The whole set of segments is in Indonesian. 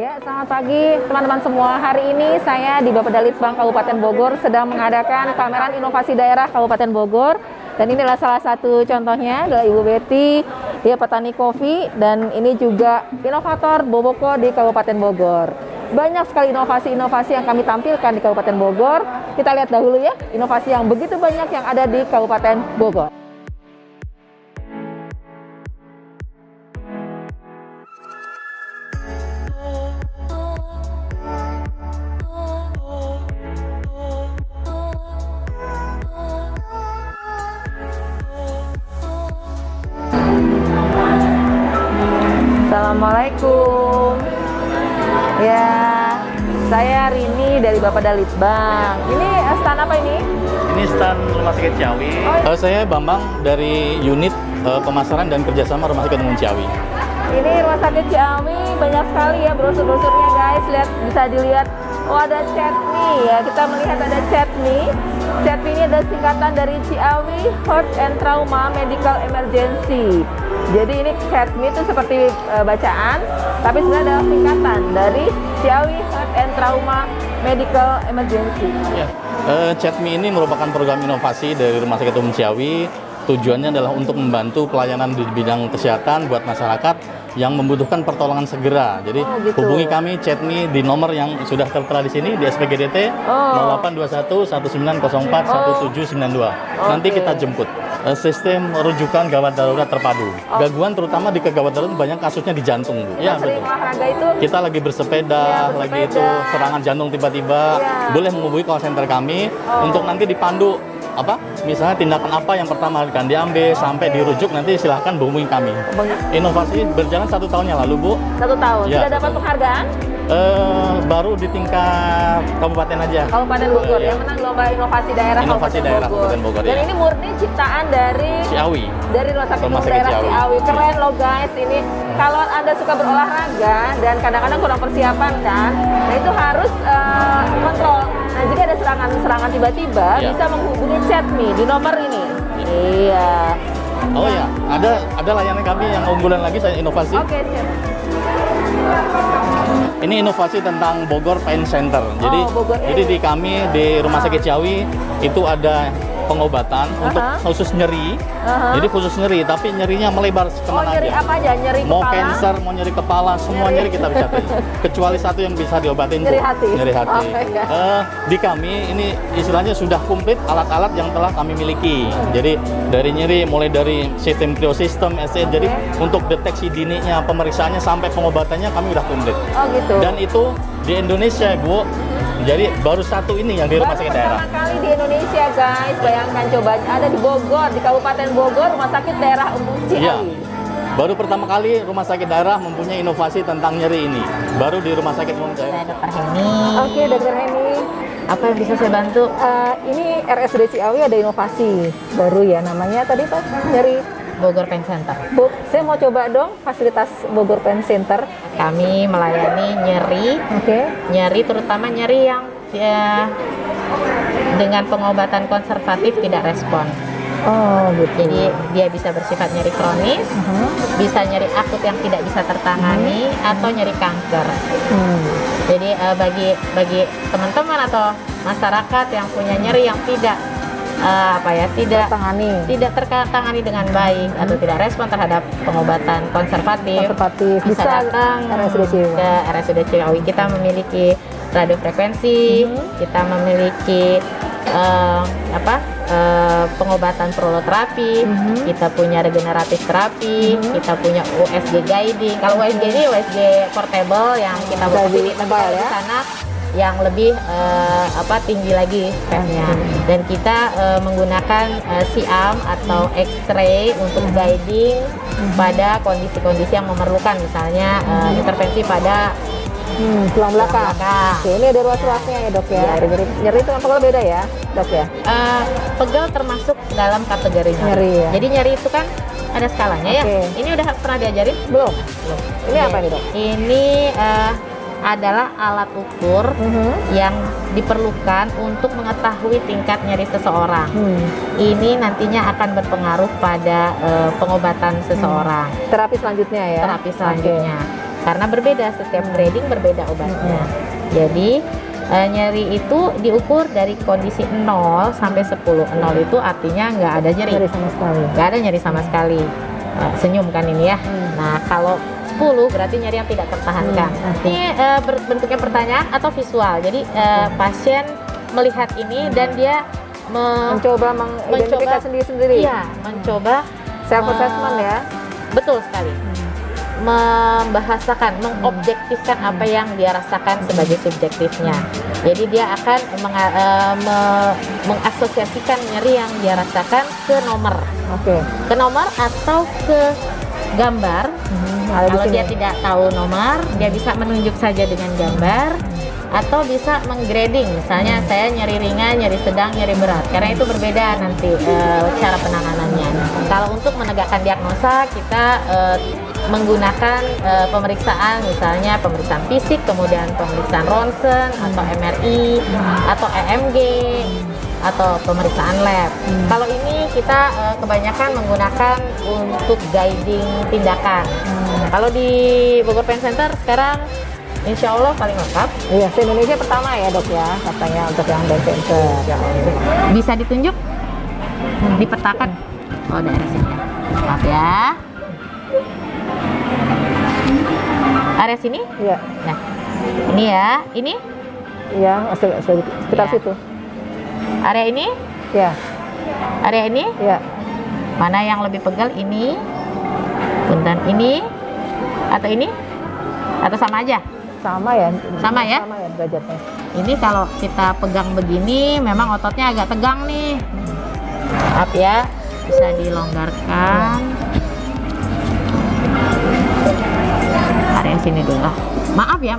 Ya, selamat pagi teman-teman semua. Hari ini saya di Bapedalitbang Kabupaten Bogor sedang mengadakan pameran inovasi daerah Kabupaten Bogor. Dan inilah salah satu contohnya adalah Ibu Betty, dia petani kopi dan ini juga inovator Boboko di Kabupaten Bogor. Banyak sekali inovasi-inovasi yang kami tampilkan di Kabupaten Bogor. Kita lihat dahulu ya, inovasi yang begitu banyak yang ada di Kabupaten Bogor. Assalamualaikum. Ya, saya Rini dari Bapedalitbang. Ini stand apa ini? Ini stand Rumah Sakit Ciawi. Saya Bambang dari unit pemasaran dan kerjasama Rumah Sakit Umum Ciawi. Ini Rumah Sakit Ciawi, banyak sekali ya brosur-brosurnya guys. Lihat, bisa dilihat. Oh, ada CHETMI ya. Kita melihat ada CHETMI. CHETMI ini adalah singkatan dari Ciawi Heart and Trauma Medical Emergency. Jadi ini CHETMI itu seperti bacaan, tapi sebenarnya adalah singkatan dari Ciawi Heart and Trauma Medical Emergency. Ya. CHETMI ini merupakan program inovasi dari Rumah Sakit Umum Ciawi. Tujuannya adalah untuk membantu pelayanan di bidang kesehatan buat masyarakat yang membutuhkan pertolongan segera. Jadi hubungi kami CHETMI di nomor yang sudah tertera di sini di SPGDT 0821 1904 1792. Nanti kita jemput. Sistem rujukan gawat darurat terpadu. Gangguan terutama di kegawat darurat banyak kasusnya di jantung, Bu. Ya, betul. Olahraga itu kita lagi bersepeda, lagi itu serangan jantung tiba-tiba, boleh menghubungi call center kami untuk nanti dipandu misalnya tindakan apa yang pertama akan diambil sampai dirujuk, nanti silahkan hubungi kami. Inovasi berjalan 1 tahun yang lalu, Bu. 1 tahun. Ya, sudah dapat penghargaan? Baru di tingkat kabupaten aja. Kabupaten Bogor yang menang lomba inovasi daerah Kabupaten Bogor. Dan ini murni ciptaan dari Ciawi. Dari Rumah Sakit Umum Daerah Ciawi. Keren loh guys ini. Kalau Anda suka berolahraga dan kadang-kadang kurang persiapan kan, nah itu harus kontrol. Nah, jika ada serangan tiba-tiba bisa menghubungi CHETMI di nomor ini. Iya. Oh ya, ada layanan kami yang unggulan lagi, saya inovasi. Oke, siap. Ini inovasi tentang Bogor Pain Center. Jadi di kami di Rumah Sakit Ciawi itu ada pengobatan untuk khusus nyeri. Jadi khusus nyeri, tapi nyerinya melebar kemana nyeri aja. Apa aja? Nyeri kepala? Mau cancer, mau nyeri kepala, semua nyeri kita bisa terima. Kecuali satu yang bisa diobatin, nyeri hati. Nyeri hati. Di kami ini istilahnya sudah komplit alat-alat yang telah kami miliki. Jadi dari nyeri, mulai dari sistem kriosistem, jadi untuk deteksi dininya, pemeriksaannya sampai pengobatannya kami udah komplit. Oh gitu. Dan itu di Indonesia, Bu. Jadi baru satu ini yang di Rumah Sakit Daerah. Pertama kali di Indonesia, guys. Bayangkan coba ada di Bogor, di Kabupaten Bogor, Rumah Sakit Daerah Umum Ciawi. Iya. Baru pertama kali Rumah Sakit Daerah mempunyai inovasi tentang nyeri ini. Baru di Rumah Sakit Umum Ciawi. Saya Dr. Heni. Oke, Dr. Heni. Apa yang bisa saya bantu? Ini RSUD Ciawi ada inovasi baru ya, namanya tadi Pak, nyeri Bogor Pain Center. Bu, saya mau coba dong fasilitas Bogor Pain Center. Kami melayani nyeri, nyeri terutama nyeri yang dengan pengobatan konservatif tidak respon. Oh gitu. Jadi dia bisa bersifat nyeri kronis, bisa nyeri akut yang tidak bisa tertangani, atau nyeri kanker. Jadi bagi teman-teman atau masyarakat yang punya nyeri yang tidak tidak tertangani dengan baik atau tidak respon terhadap pengobatan konservatif bisa datang ke RSUD Ciawi. Kita memiliki radiofrekuensi, kita memiliki pengobatan proloterapi, kita punya regeneratif terapi, kita punya USG guiding. Kalau USG ini USG portable yang kita di sana yang lebih tinggi lagi speknya, dan kita menggunakan siam atau X-ray untuk guiding pada kondisi-kondisi yang memerlukan, misalnya intervensi pada tulang belakang. Oke, ini ada ruas-ruasnya ya dok ya. Nyeri itu apa beda ya dok ya? Pegal termasuk dalam kategori nyeri. Ya? Jadi nyeri itu kan ada skalanya ya. Ini udah pernah diajarin? Belum. Ini apa nih dok? Ini adalah alat ukur yang diperlukan untuk mengetahui tingkat nyeri seseorang. Ini nantinya akan berpengaruh pada pengobatan seseorang. Terapi selanjutnya ya? Terapi selanjutnya. karena berbeda, setiap grading berbeda obatnya. Jadi nyeri itu diukur dari kondisi 0 sampai 10. 0 itu artinya nggak ada nyeri sama sekali. Nggak ada nyeri sama sekali. Senyum kan ini ya. Nah, kalau 10 berarti nyeri yang tidak tertahankan. Ini bentuknya pertanyaan atau visual. Jadi pasien melihat ini dan dia mencoba mengidentifikasi sendiri. Iya, mencoba self assessment ya. Betul sekali. Membahasakan, mengobjektifkan apa yang dia rasakan sebagai subjektifnya. Jadi dia akan mengasosiasikan nyeri yang dia rasakan ke nomor. Ke nomor atau ke gambar. Kalau dia tidak tahu nomor, dia bisa menunjuk saja dengan gambar atau bisa menggrading. Misalnya saya nyeri ringan, nyeri sedang, nyeri berat. Karena itu berbeda nanti cara penanganannya. Kalau untuk menegakkan diagnosa, kita menggunakan pemeriksaan, misalnya pemeriksaan fisik, kemudian pemeriksaan ronsen atau MRI atau EMG atau pemeriksaan lab. Kalau ini kita kebanyakan menggunakan untuk guiding tindakan. Kalau di Bogor Pain Center sekarang insya Allah paling lengkap. Iya, se-Indonesia pertama ya dok ya, katanya untuk yang Pain Center. Bisa ditunjuk, dipetakan. Oh, daerah sini. Maaf ya. Area sini? Iya. Nah, ini ya, ini? Iya, sekitar situ. Area ini? Ya. Area ini? Ya. Mana yang lebih pegal, ini? Punten ini? Atau ini? Atau sama aja? Sama ya. Sama ya? Sama ya derajatnya. Ini kalau kita pegang begini, memang ototnya agak tegang nih. Maaf ya, bisa dilonggarkan. Area sini dulu. Maaf ya.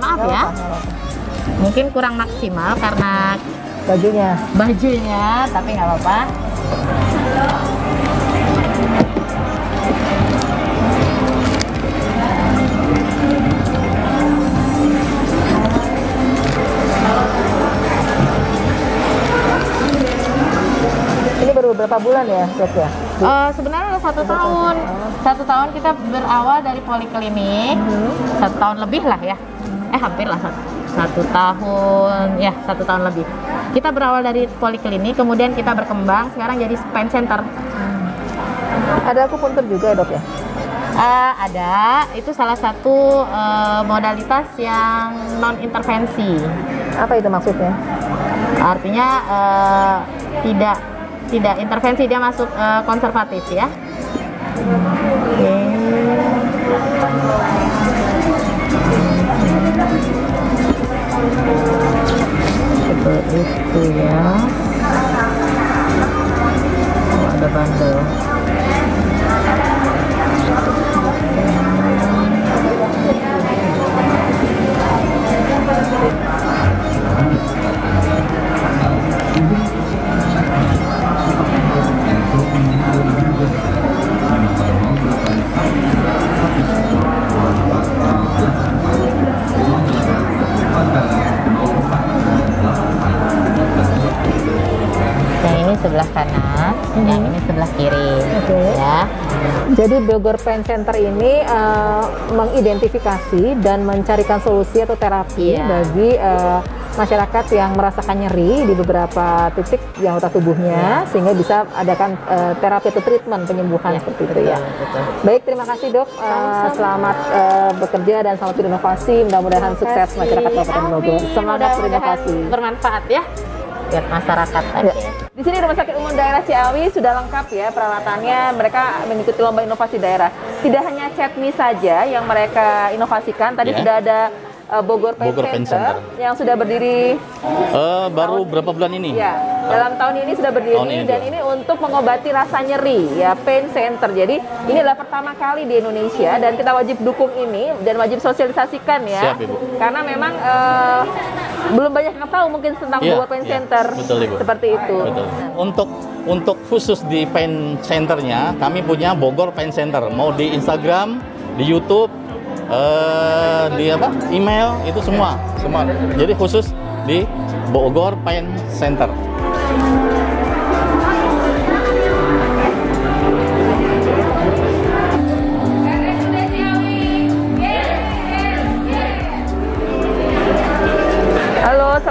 Mungkin kurang maksimal karena bajunya, tapi nggak apa-apa. Ini baru beberapa bulan ya dok ya? Sebenarnya 1 tahun. 1 tahun kita berawal dari poliklinik. 1 tahun lebih lah ya. Hampir lah 1 tahun. Ya, 1 tahun lebih. Kita berawal dari poliklinik, kemudian kita berkembang. Sekarang jadi pain center. Ada akupuntur juga ya dok ya? Ada. Itu salah satu modalitas yang non intervensi. Apa itu maksudnya? Artinya tidak intervensi, dia masuk konservatif ya. Seperti itu ya. Ada bandel. Yang ini sebelah kanan, yang ini sebelah kiri. Ya. Jadi Bogor Pain Center ini mengidentifikasi dan mencarikan solusi atau terapi bagi masyarakat yang merasakan nyeri di beberapa titik yang anggota tubuhnya, sehingga bisa adakan terapi atau treatment penyembuhan seperti itu ya. Baik, terima kasih dok. Selamat bekerja dan selamat berinovasi. Mudah-mudahan sukses masyarakat Kabupaten Bogor. Semangat berinovasi. Bermanfaat ya buat masyarakat. Di sini Rumah Sakit Umum Daerah Ciawi sudah lengkap ya peralatannya. Mereka mengikuti lomba inovasi daerah. Tidak hanya ChatMe saja yang mereka inovasikan. Tadi sudah ada Bogor Pain Center yang sudah berdiri baru berapa bulan ini? Ya, dalam tahun ini sudah berdiri dan ini untuk mengobati rasa nyeri ya, Pain Center. Jadi ini adalah pertama kali di Indonesia dan kita wajib dukung ini dan wajib sosialisasikan ya. Siap, Ibu. Karena memang belum banyak yang tahu mungkin tentang Bogor Pain Center. Betul, Ibu. Seperti itu. Betul. Untuk khusus di Pain Centernya, kami punya Bogor Pain Center. Mau di Instagram, di YouTube, di email, itu semua. Jadi khusus di Bogor Pain Center.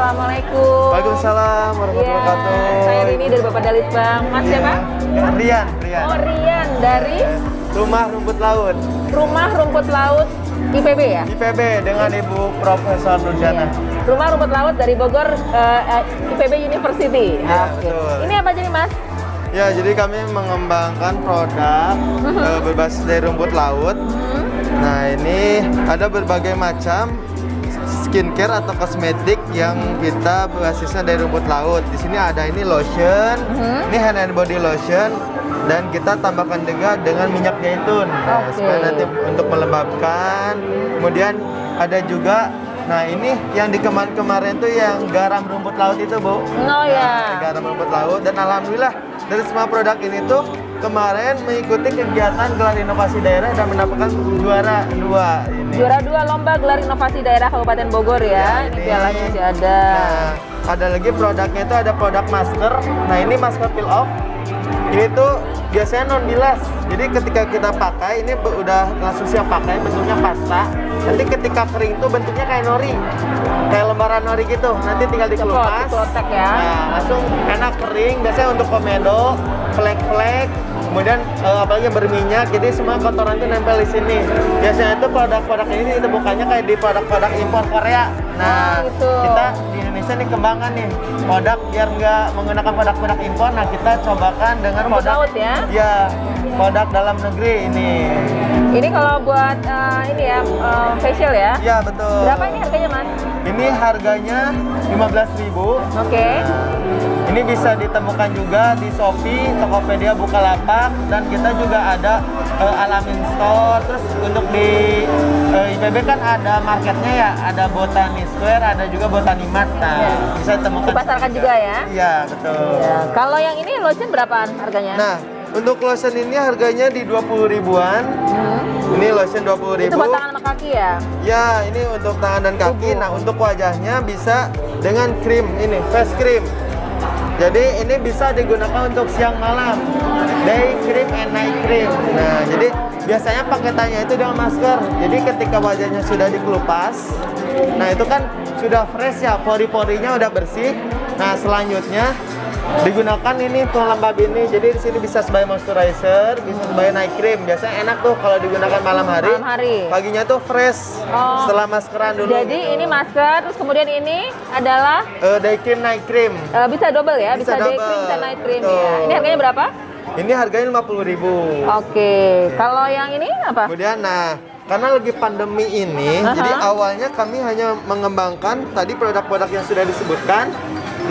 Assalamualaikum. Waalaikumsalam warahmatullahi wabarakatuh. Saya Rini dari Bapak Dalitbang. Mas siapa? Rian. Oh, Rian dari Rumah Rumput Laut. Rumah Rumput Laut IPB ya? IPB dengan Ibu Profesor Nurjana. Rumah Rumput Laut dari Bogor IPB University. Ya, Oke. betul. Ini apa jadi Mas? Ya, jadi kami mengembangkan produk berbasis dari rumput laut. Nah, ini ada berbagai macam skincare atau kosmetik yang kita basisnya dari rumput laut. Di sini ada ini lotion, ini hand and body lotion, dan kita tambahkan juga dengan minyak zaitun. Nah, Oke. supaya nanti untuk melembabkan. Kemudian ada juga, nah ini yang di kemarin tuh yang garam rumput laut itu, Bu. Oh ya. Garam rumput laut, dan alhamdulillah dari semua produk ini tuh kemarin mengikuti kegiatan gelar inovasi daerah dan mendapatkan juara 2 ini. Juara 2 lomba gelar inovasi daerah Kabupaten Bogor ya. Ini pialanya masih ada. Nah, ada lagi produknya itu ada produk masker. Nah, ini masker peel off. Ini tuh biasanya non bilas. Jadi ketika kita pakai ini udah langsung siap pakai, bentuknya pasta. Nanti ketika kering tuh bentuknya kayak nori. Kayak lembaran nori gitu. Nanti tinggal dikelupas. Dikelotek ya. Nah, langsung enak kering. Biasanya untuk komedo, flek-flek, kemudian apalagi yang berminyak, jadi semua kotoran itu nempel di sini. Biasanya itu produk-produk ini ditemukannya kayak di produk-produk impor Korea. Nah, gitu. kita di Indonesia nih kembangkan nih produk biar nggak menggunakan produk-produk impor. Nah, kita cobakan dengan Rumput produk laut ya? Ya, produk dalam negeri ini. Ini kalau buat ini ya facial ya. Ya, betul. Berapa ini harganya Mas? Ini harganya 15.000. Oke. Ini bisa ditemukan juga di Shopee, Tokopedia, Bukalapak, dan kita juga ada Alamin Store. Terus untuk di IPB kan ada marketnya ya, ada Botani Square, ada juga Botani Mart. Nah, bisa ditemukan. Dipasarkan juga ya? Iya, betul. Ya. Kalau yang ini lotion berapaan harganya? Nah, untuk lotion ini harganya di 20 ribuan. Ini lotion 20 Itu ribu. buat tangan sama kaki ya? Ya, ini untuk tangan dan kaki. Nah, untuk wajahnya bisa dengan krim ini, face cream. Jadi ini bisa digunakan untuk siang malam, day cream and night cream. Nah, jadi biasanya paketannya itu dengan masker. Jadi ketika wajahnya sudah dikelupas, nah itu kan sudah fresh ya, pori-porinya udah bersih. Nah, selanjutnya digunakan ini pelembab ini. Jadi di sini bisa sebagai moisturizer, bisa sebagai night cream. Biasanya enak tuh kalau digunakan malam hari. Malam hari. Paginya tuh fresh. Oh. Setelah maskeran dulu. Jadi gitu. ini masker, terus kemudian ini adalah day cream, night cream. bisa double ya? Bisa, day double. cream, bisa night cream Betul. ya. Ini harganya berapa? Ini harganya 50.000. Oke. Kalau yang ini apa? Kemudian, nah, karena lagi pandemi ini, jadi awalnya kami hanya mengembangkan tadi produk-produk yang sudah disebutkan.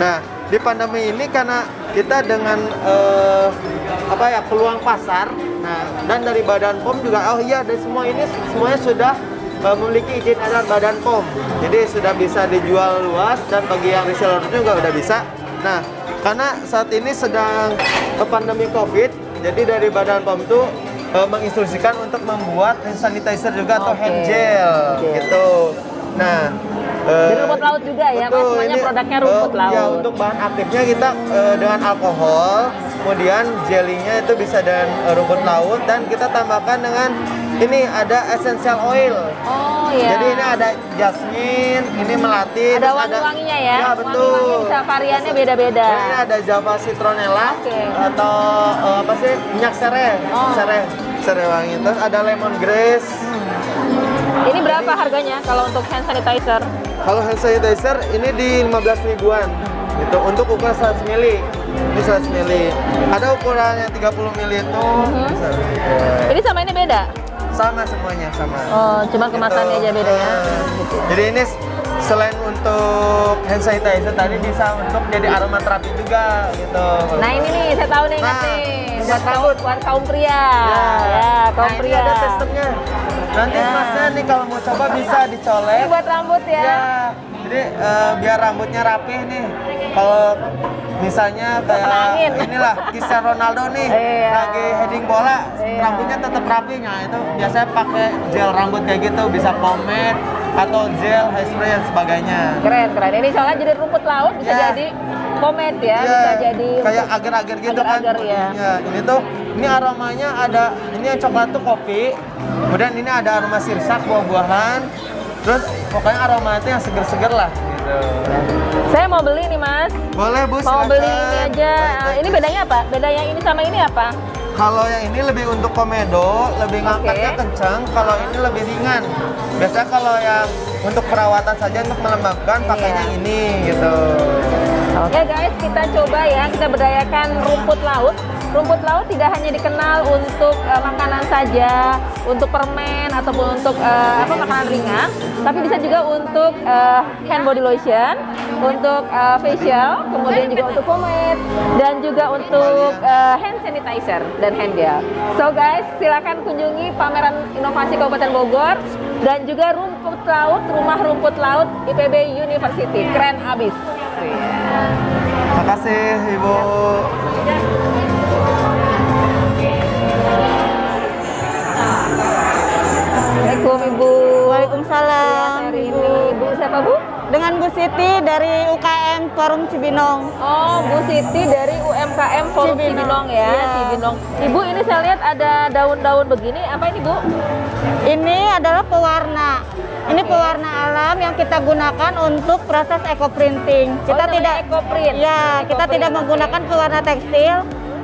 Nah, di pandemi ini karena kita dengan peluang pasar, nah, dan dari Badan POM juga, oh iya, dari semua ini semuanya sudah memiliki izin edar Badan POM, jadi sudah bisa dijual luas dan bagi yang reseller juga udah bisa. Nah, karena saat ini sedang pandemi COVID, jadi dari Badan POM itu menginstruksikan untuk membuat hand sanitizer juga atau hand gel gitu. Nah, Dari rumput laut juga ya, Mas? Semuanya produknya rumput laut. Ya, untuk bahan aktifnya kita dengan alkohol, kemudian jelinya itu bisa dengan rumput laut, dan kita tambahkan dengan ini ada essential oil. Oh iya. Jadi ini ada jasmine, ini melati, Ada terus wangi-wanginya ya? Ya, betul. Wangi-wangi bisa variannya beda-beda. Ini ada java citronella, Oke. atau apa sih, minyak serai, serai wangi. Terus ada lemongrass. Ini berapa harganya kalau untuk hand sanitizer? Kalau hand sanitizer ini di 15 ribuan gitu, untuk ukuran 100 ml. Ini 100 ml. Ada ukuran yang 30 ml itu bisa. Ini sama ini beda? Sama semuanya, sama. Oh, cuma kemasannya aja beda ya. Gitu. Jadi ini selain untuk hand sanitizer tadi bisa untuk jadi aromaterapi juga gitu. Nah ini nih, saya tahu nih, ingat nih. Buat kaum pria. Ya, kaum Nah, pria. ini ada sistemnya. Nanti masnya nih kalau mau coba bisa dicolek. Ini buat rambut ya. Ya, jadi biar rambutnya rapih nih. Kalau misalnya kayak inilah Cristiano Ronaldo nih, lagi heading bola, rambutnya tetap rapi. Nah, itu biasanya pakai gel rambut kayak gitu, bisa pomade atau gel, hairspray dan sebagainya. Keren, keren. Ini soalnya jadi rumput laut, bisa jadi pomade ya, bisa jadi kayak agar-agar gitu agar-agar, kan. ya. Ya, ini aromanya ada, ini yang coklat tuh kopi. Kemudian ini ada aroma sirsak, buah-buahan. Terus pokoknya aroma itu yang seger-seger lah. gitu. Saya mau beli nih Mas. Boleh Bu, Mau silakan. beli ini aja. Baik. Ini bedanya apa? Beda yang ini sama ini apa? Kalau yang ini lebih untuk komedo, lebih ngangkatnya Oke. kencang. Kalau ini lebih ringan. Biasanya kalau yang untuk perawatan saja untuk melembabkan pakainya ini gitu. Oke guys, kita coba ya, kita berdayakan rumput laut. Rumput laut tidak hanya dikenal untuk makanan saja, untuk permen ataupun untuk makanan ringan, tapi bisa juga untuk hand body lotion, untuk facial, kemudian juga untuk pomade, dan juga untuk hand sanitizer dan hand gel. So guys, silakan kunjungi pameran inovasi Kabupaten Bogor dan juga rumput laut, rumah rumput laut IPB University. Keren abis. Terima kasih Ibu. Assalamualaikum Ibu. Waalaikumsalam. Hari ini Bu siapa Bu? Dengan Bu Siti dari UKM Forum Cibinong. Oh, Bu Siti dari UMKM Forum Cibinong ya, Iya. Cibinong. Ibu, ini saya lihat ada daun-daun begini. Apa ini Bu? Ini adalah pewarna. Ini pewarna alam yang kita gunakan untuk proses eco printing. Kita namanya tidak eco-print. Ya, kita Eco-print. tidak menggunakan pewarna tekstil.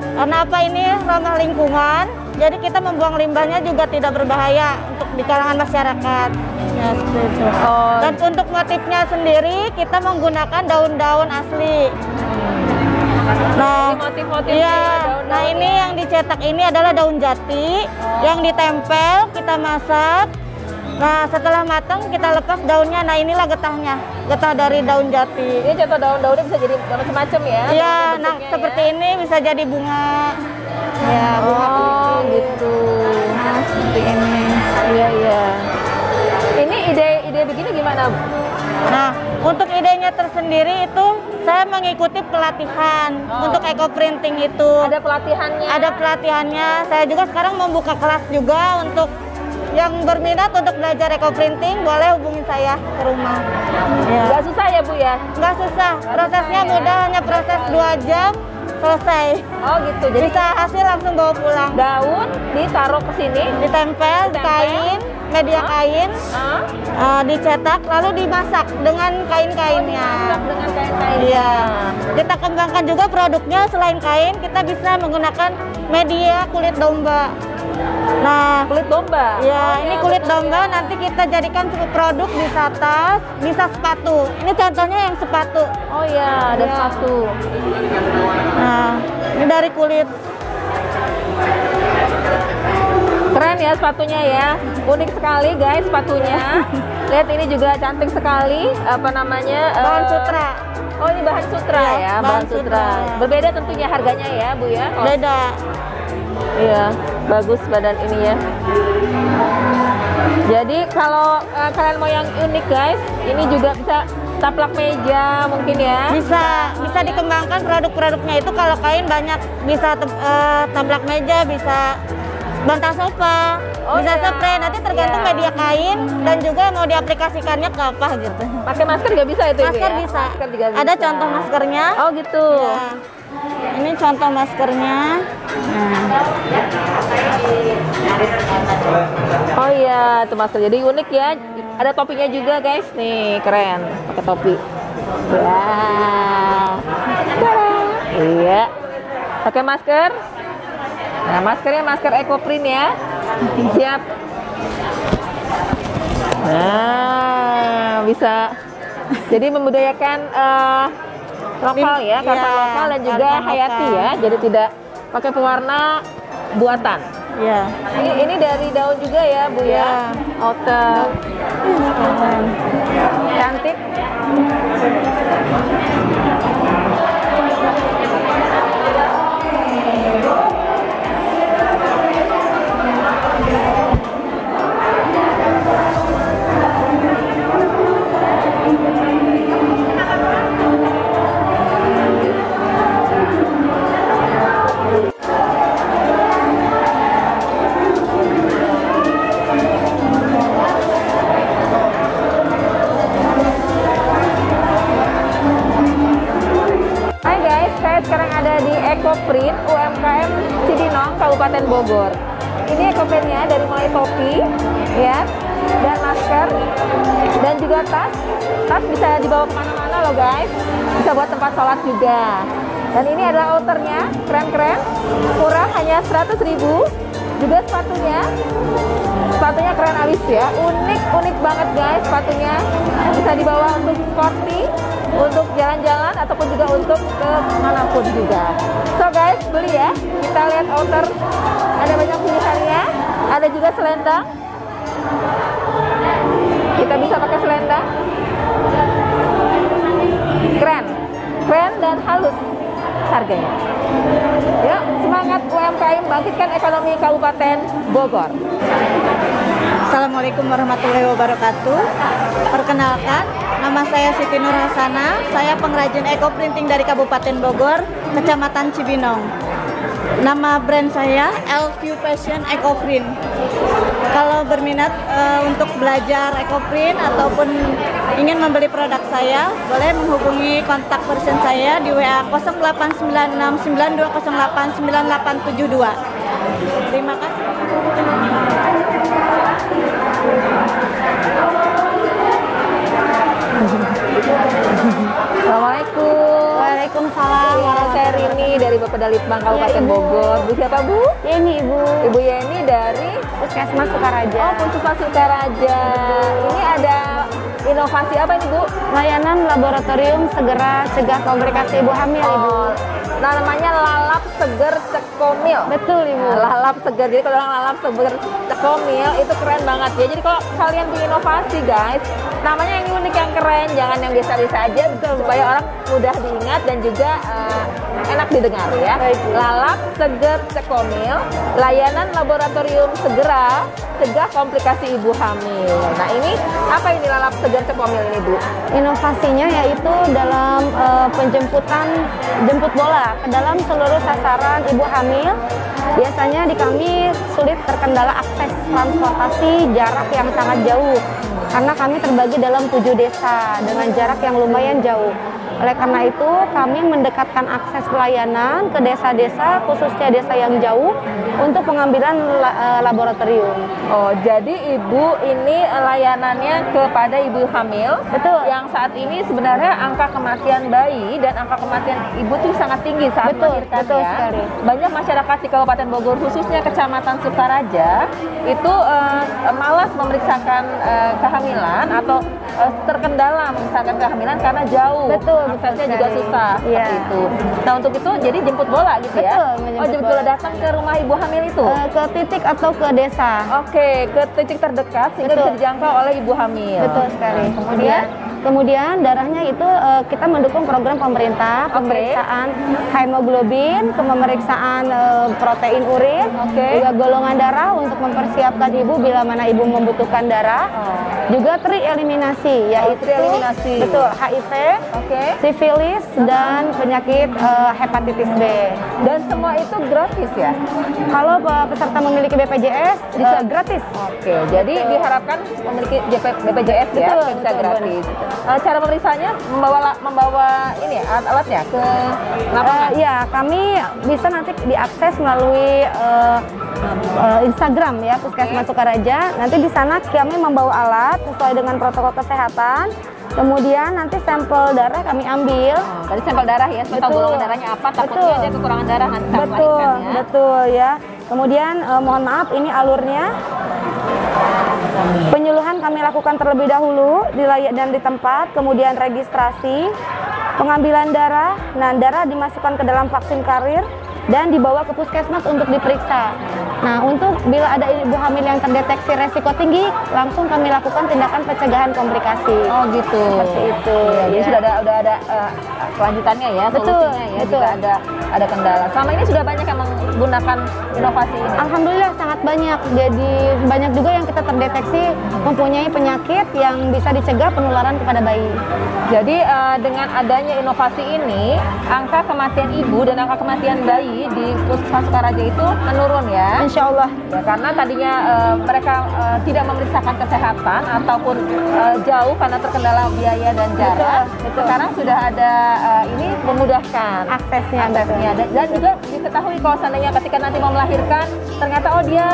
Karena apa, ini ramah lingkungan. Jadi kita membuang limbahnya juga tidak berbahaya untuk di kalangan masyarakat. Ya, seperti itu. Oh, Dan untuk motifnya sendiri kita menggunakan daun-daun asli. Nah, ini motif-motifnya iya. daun-daun Nah, ini ya. yang dicetak ini adalah daun jati yang ditempel, kita masak. Nah, setelah matang kita lepas daunnya. Nah, inilah getahnya, getah dari daun jati. Ini contoh daun-daunnya bisa jadi macam-macam ya? Iya, bentuknya nah ya. seperti ini bisa jadi bunga. Ya, bunga Oh, peliti. gitu. Nah, seperti ini. Iya, iya. Ini ide begini gimana Bu? Nah, untuk idenya tersendiri itu saya mengikuti pelatihan untuk eco printing itu. Ada pelatihannya? Ada pelatihannya. Saya juga sekarang membuka kelas juga untuk yang berminat untuk belajar eco printing, boleh hubungi saya ke rumah. Ya. Nggak susah ya Bu ya? Nggak susah, prosesnya susah ya? mudah, hanya proses 2 jam selesai. Oh gitu, jadi Bisa hasil langsung bawa pulang. daun ditaruh ke sini, Ditempel di kain, media kain, dicetak lalu dimasak dengan kain-kainnya. dimasak dengan kain-kain. Iya. Kita kembangkan juga produknya, selain kain kita bisa menggunakan media kulit domba. Nah, Kulit domba. ya, ini kulit domba nanti kita jadikan produk, bisa tas, bisa sepatu. Ini contohnya yang sepatu. Oh iya, ada Iya. sepatu. Nah, ini dari kulit. Keren ya sepatunya ya. Unik sekali guys sepatunya. Lihat ini juga cantik sekali. Apa namanya? Bahan sutra. Oh ini bahan sutra Iya, ya, bahan bahan sutra. sutra. Berbeda tentunya harganya ya Bu ya. Oh, Beda. iya, bagus badan ini ya. Jadi kalau kalian mau yang unik guys, ini juga bisa taplak meja mungkin ya. Bisa dikembangkan produk-produknya itu. Kalau kain banyak, bisa taplak meja, bisa bantal sofa, Oh, bisa iya. spray. Nanti tergantung Iya. media kain dan juga mau diaplikasikannya ke apa gitu. Pakai masker juga bisa itu Ibu, Masker ya? bisa. Masker juga Ada bisa. contoh maskernya. Oh gitu. Ya. Ini contoh maskernya. Nah, Oh iya, itu masker. Jadi unik ya. Ada topinya juga guys. Nih, keren. Pakai topi. Wah. Tada. Iya. Pakai masker. Nah, maskernya masker eco-print ya. Siap. Nah, bisa. Jadi membudayakan lokal ya, karena Iya, lokal dan juga karena hayati lokal. ya. Jadi tidak pakai pewarna buatan. ya. Ini dari daun juga ya Bu ya. Iya. Outer. Cantik. Hai guys, saya sekarang ada di Ecoprint UMKM Cibinong, Kabupaten Bogor. Ini Ecoprintnya dari mulai topi, ya, dan masker, dan juga tas. Tas bisa dibawa kemana-mana loh guys. Bisa buat tempat sholat juga. Dan ini adalah outernya, keren-keren. Murah, hanya 100.000. Juga sepatunya keren abis ya. Unik banget guys sepatunya. Bisa dibawa untuk sporty, untuk jalan-jalan ataupun juga untuk ke manapun juga. So guys, beli ya. Kita lihat outer, ada banyak pilihannya. Ada juga selendang. Kita bisa pakai selendang. Keren dan halus harganya. Ya, semangat UMKM, bangkitkan ekonomi Kabupaten Bogor. Assalamualaikum warahmatullahi wabarakatuh. Perkenalkan, nama saya Siti Nur Hasana. Saya pengrajin eco printing dari Kabupaten Bogor, Kecamatan Cibinong. Nama brand saya LQ Fashion Eco Print. Kalau berminat untuk belajar eco print ataupun ingin membeli produk saya, boleh menghubungi kontak person saya di WA 089692089872. Terima kasih. Assalamualaikum. Waalaikumsalam. Saya Rini dari Bapeda Litbang Kabupaten Bogor. Bu siapa Bu? Ini Ibu. Ibu Yeni dari Puskesmas Sukaraja. Oh, Puskesmas Sukaraja. Ini ada inovasi apa ini Bu? Layanan laboratorium segera cegah komplikasi ibu hamil, Ibu. Nah, namanya lalap seger cekomil. Betul, Ibu. Nah, lalap seger. Jadi kalau lalap seger cekomil itu keren banget ya. Jadi kalau kalian berinovasi guys, namanya yang unik, yang keren, jangan yang biasa-biasa aja, betul, supaya orang mudah diingat dan juga enak didengar ya. Lalap seger cekomil, layanan laboratorium segera cegah komplikasi ibu hamil. Nah, ini apa ini lalap seger cekomil ini Bu? Inovasinya yaitu dalam jemput bola ke dalam seluruh sasaran ibu hamil. Biasanya di kami sulit terkendala akses transportasi jarak yang sangat jauh karena kami terbagi dalam 7 desa dengan jarak yang lumayan jauh. Oleh karena itu, kami mendekatkan akses pelayanan ke desa-desa, khususnya desa yang jauh, untuk pengambilan laboratorium. Oh, jadi Ibu ini layanannya kepada ibu hamil. Betul. Yang saat ini sebenarnya angka kematian bayi dan angka kematian ibu tuh sangat tinggi saat melahirkan betul ya. sekali. Banyak masyarakat di Kabupaten Bogor, khususnya Kecamatan Sukaraja, itu malas memeriksakan kehamilan atau terkendala memeriksakan kehamilan karena jauh. Betul. Aksesnya juga susah Iya. seperti itu. Nah, untuk itu jadi jemput bola gitu ya. Betul, Oh, menjemput jemput bola bola. datang ke rumah ibu hamil itu. Ke titik atau ke desa. Oke, ke titik terdekat sehingga Betul. bisa dijangkau oleh ibu hamil. Betul sekali. Kemudian Kemudian darahnya itu kita mendukung program pemerintah, pemeriksaan hemoglobin, pemeriksaan protein urin, juga golongan darah untuk mempersiapkan ibu bila mana ibu membutuhkan darah. Juga trieliminasi, yaitu trieliminasi. betul HIV, sifilis dan penyakit hepatitis B. Dan semua itu gratis ya? Kalau peserta memiliki BPJS bisa gratis. Oke, jadi diharapkan memiliki BPJS ya, Betul, bisa betul, gratis. Cara pemeriksaannya membawa ini alatnya ke lapangan? Ya, kami bisa nanti diakses melalui Instagram ya, Puskesmas Sukaraja. Nanti di sana kami membawa alat sesuai dengan protokol kesehatan. Kemudian nanti sampel darah kami ambil. Tadi sampel darah ya, supaya tahu golongan darahnya apa, takutnya ada kekurangan darah nanti saat melahirkan ya. Betul ya. Kemudian mohon maaf, ini alurnya. Penyuluhan kami lakukan terlebih dahulu dan di tempat, kemudian registrasi, pengambilan darah. Nah, darah dimasukkan ke dalam vaksin karir dan dibawa ke puskesmas untuk diperiksa. Nah, untuk bila ada ibu hamil yang terdeteksi resiko tinggi, langsung kami lakukan tindakan pencegahan komplikasi. Oh gitu. Seperti itu. Ya, jadi sudah ada kelanjutannya ya, Betul, solusinya ya, betul. jika ada kendala. Selama ini sudah banyak yang menggunakan inovasi ini. Alhamdulillah sangat banyak. Jadi banyak juga yang kita terdeteksi mempunyai penyakit yang bisa dicegah penularan kepada bayi. Jadi dengan adanya inovasi ini, angka kematian ibu dan angka kematian bayi di Puskesmas Sukaraja itu menurun ya. Insya Allah. Ya, karena tadinya mereka tidak memeriksakan kesehatan ataupun jauh karena terkendala biaya dan jarak. Betul. Sekarang sudah ada ini memudahkan Aksesnya. dan juga diketahui kalau seandainya ketika nanti mau melahirkan ternyata oh dia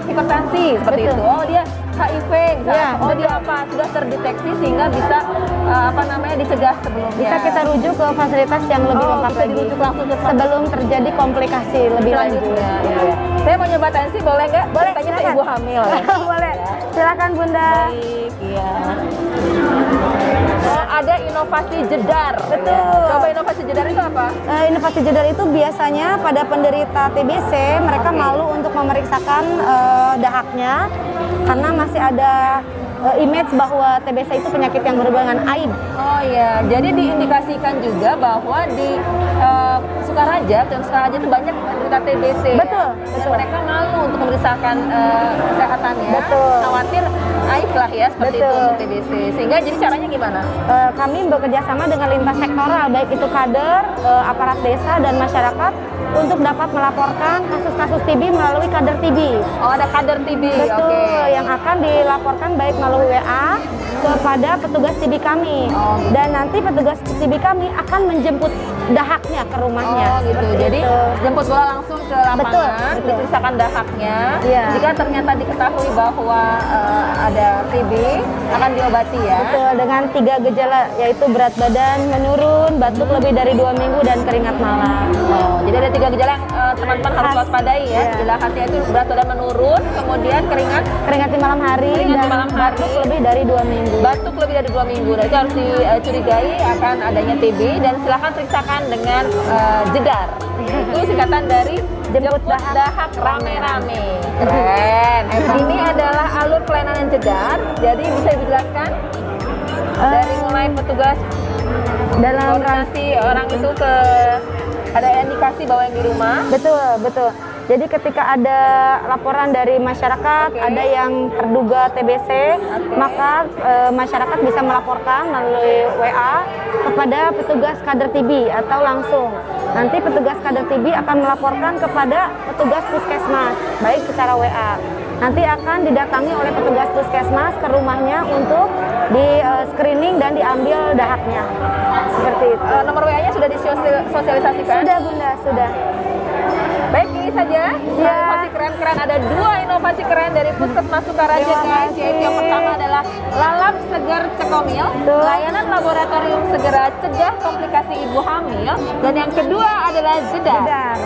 hipertensi seperti Betul. itu, oh dia HIV misalnya. Iya, Dia apa sudah terdeteksi sehingga bisa dicegah sebelumnya. Bisa kita rujuk ke fasilitas yang lebih lengkap bisa lagi. dirujuk langsung ke Sebelum terjadi komplikasi lebih lanjut. selanjutnya. Iya. Saya mau nyoba tensi, boleh nggak? Boleh, Tanya silakan. ibu hamil. Boleh. Silakan Bunda. Baik, iya. Oh, ada inovasi jedar. Betul. Coba inovasi jedar itu apa? Inovasi jedar itu biasanya pada penderita TBC mereka malu untuk memeriksakan dahaknya karena masih ada image bahwa TBC itu penyakit yang berhubungan dengan aib. Oh iya, jadi diindikasikan juga bahwa di Sukaraja itu banyak penderita TBC. Betul, Dan betul. mereka malu untuk memeriksakan kesehatannya. Betul. Khawatir aib lah ya seperti itu Betul. untuk TBC. Sehingga jadi caranya gimana? Kami bekerja sama dengan lintas sektoral baik itu kader, aparat desa dan masyarakat untuk dapat melaporkan kasus-kasus TB melalui kader TB. Oh, ada kader TB. Betul, Oke. yang akan dilaporkan baik melalui WA kepada petugas TB kami. Oh. Dan nanti petugas TB kami akan menjemput dahaknya ke rumahnya. Oh gitu, Seperti jadi itu. jemput bola langsung ke lapangan, Betul, betul. diperiksakan dahaknya. Iya. Jika ternyata diketahui bahwa ada TB, akan diobati ya. Betul, dengan 3 gejala yaitu berat badan menurun, batuk lebih dari 2 minggu dan keringat malam. Oh, jadi ada 3 gejala yang teman-teman harus Khas. waspadai ya. Iya. Gejala khasnya itu berat badan menurun, kemudian Keringat di malam hari Keringat di dan malam hari. batuk lebih dari 2 minggu. batuk lebih dari 2 minggu. Nah, itu harus dicurigai akan adanya TB dan silahkan periksakan dengan jedar. Itu singkatan dari jemput dahak rame-rame. Keren. Ini adalah alur pelayanan jedar. Jadi bisa dijelaskan dari mulai petugas Dalam koordinasi orang itu ke ada indikasi bahwa yang di rumah. Betul, betul. Jadi ketika ada laporan dari masyarakat, Oke. ada yang terduga TBC, maka masyarakat bisa melaporkan melalui WA kepada petugas kader TB atau langsung. Nanti petugas kader TB akan melaporkan kepada petugas puskesmas, baik secara WA. Nanti akan didatangi oleh petugas puskesmas ke rumahnya untuk di screening dan diambil dahaknya. Seperti itu. Nomor WA-nya sudah disosialisasikan? Sudah Bunda, sudah. Baik, ini saja inovasi keren-keren. Ada 2 inovasi keren dari Puskesmas Sukaraja, Terima guys. kasih. Yaitu yang pertama adalah Lalap Seger Cekomil, Betul. layanan laboratorium segera cegah komplikasi ibu hamil. Dan yang kedua adalah jedar. Jedar.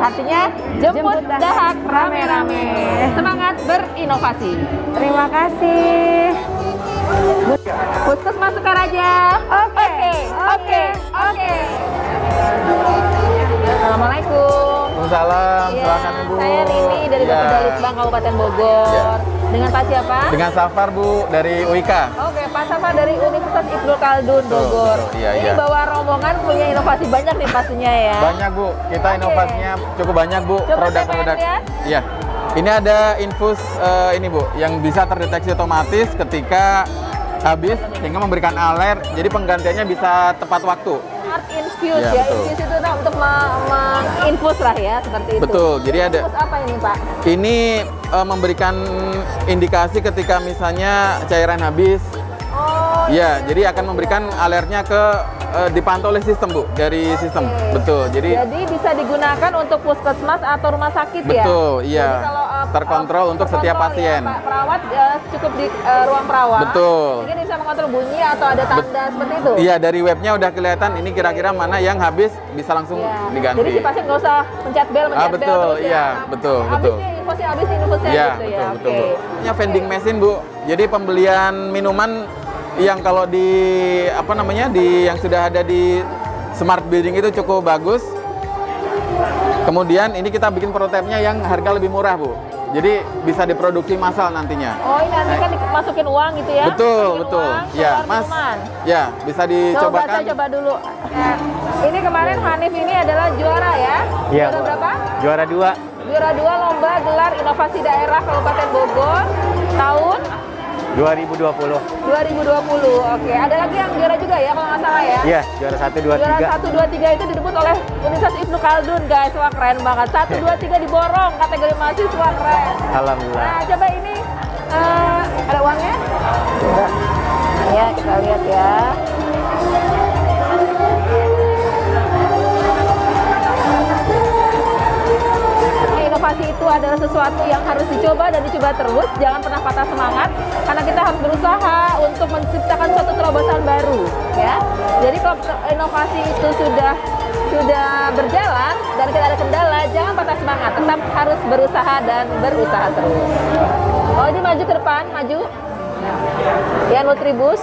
Artinya jemput Jemput dahak dahak rame-rame. rame-rame. Semangat berinovasi. Terima kasih. Puskesmas Sukaraja. Oke. Oke. Assalamualaikum. Waalaikumsalam, Iya, silakan Ibu. saya Rini dari Iya. Bapeda Litbang Kabupaten Bogor. Iya. Dengan Pak siapa? Dengan Safar Bu dari UIK. Oke, Pak Safa dari Universitas Ibnu Khaldun Betul, Bogor. betul. Iya, Ini iya. bawa rombongan punya inovasi banyak nih pastinya ya. Banyak Bu, kita Oke. inovasinya cukup banyak Bu, Coba produk-produk. saya pengen Iya. Ini ada infus ini Bu, yang bisa terdeteksi otomatis ketika habis sehingga memberikan alert. Jadi penggantiannya bisa tepat waktu. Art infuse Iya, ya, betul. infuse itu untuk menginfus lah ya, seperti itu. Betul, jadi ada- Infus apa ini Pak? Ini memberikan indikasi ketika misalnya cairan habis. Oh, Ya, jadi akan memberikan alertnya ke dipantau oleh sistem Bu, dari sistem. Oke. Betul. Jadi bisa digunakan untuk puskesmas atau rumah sakit ya? betul, iya. Jadi kalau Terkontrol untuk setiap terkontrol pasien. Ya, Pak perawat cukup di ruang perawat. Betul. Mungkin bisa mengontrol bunyi atau ada tanda seperti itu. Iya, dari webnya udah kelihatan ini kira-kira mana yang habis bisa langsung Iya. diganti. Jadi si pasien nggak usah pencet bel betul, terus ya. iya, betul, Habis betul. nih infusnya, habis nih infusnya Iya, gitu betul, ya. betul, Oke. Bu. Ini vending machine, Bu. Jadi pembelian minuman yang kalau di yang sudah ada di smart building itu cukup bagus. Kemudian ini kita bikin prototipenya yang harga lebih murah, Bu. Jadi bisa diproduksi massal nantinya. Oh, ini nanti kan dimasukin uang gitu ya? Betul, Masukin betul. uang, Ya, keluar Mas. minuman. Ya, bisa Coba dicobakan. saya coba dulu. Nah, ini kemarin Hanif ini adalah juara ya? Iya, Juara Bu. berapa? Juara 2. Juara 2 lomba gelar inovasi daerah Kabupaten Bogor tahun 2020. 2020. Oke, ada lagi yang juara juga ya kalau nggak salah ya? Iya, juara 1, 2, Juara 3. 1, 2, 3 itu direbut oleh Universitas Ibnu Khaldun, guys. Wah, keren banget. 1, 2, 3 diborong kategori mahasiswa, keren. Alhamdulillah. Nah, coba ini ada uangnya? Enggak. Ya, kita lihat ya. Nah, inovasi itu adalah sesuatu yang harus dicoba dan dicoba terus, jangan pernah patah semangat, karena kita harus berusaha untuk menciptakan suatu terobosan baru, ya. Jadi kalau inovasi itu sudah berjalan dan kita ada kendala, jangan patah semangat, tetap harus berusaha dan berusaha terus. Oh, ini maju ke depan, maju. Ya, Nutribus.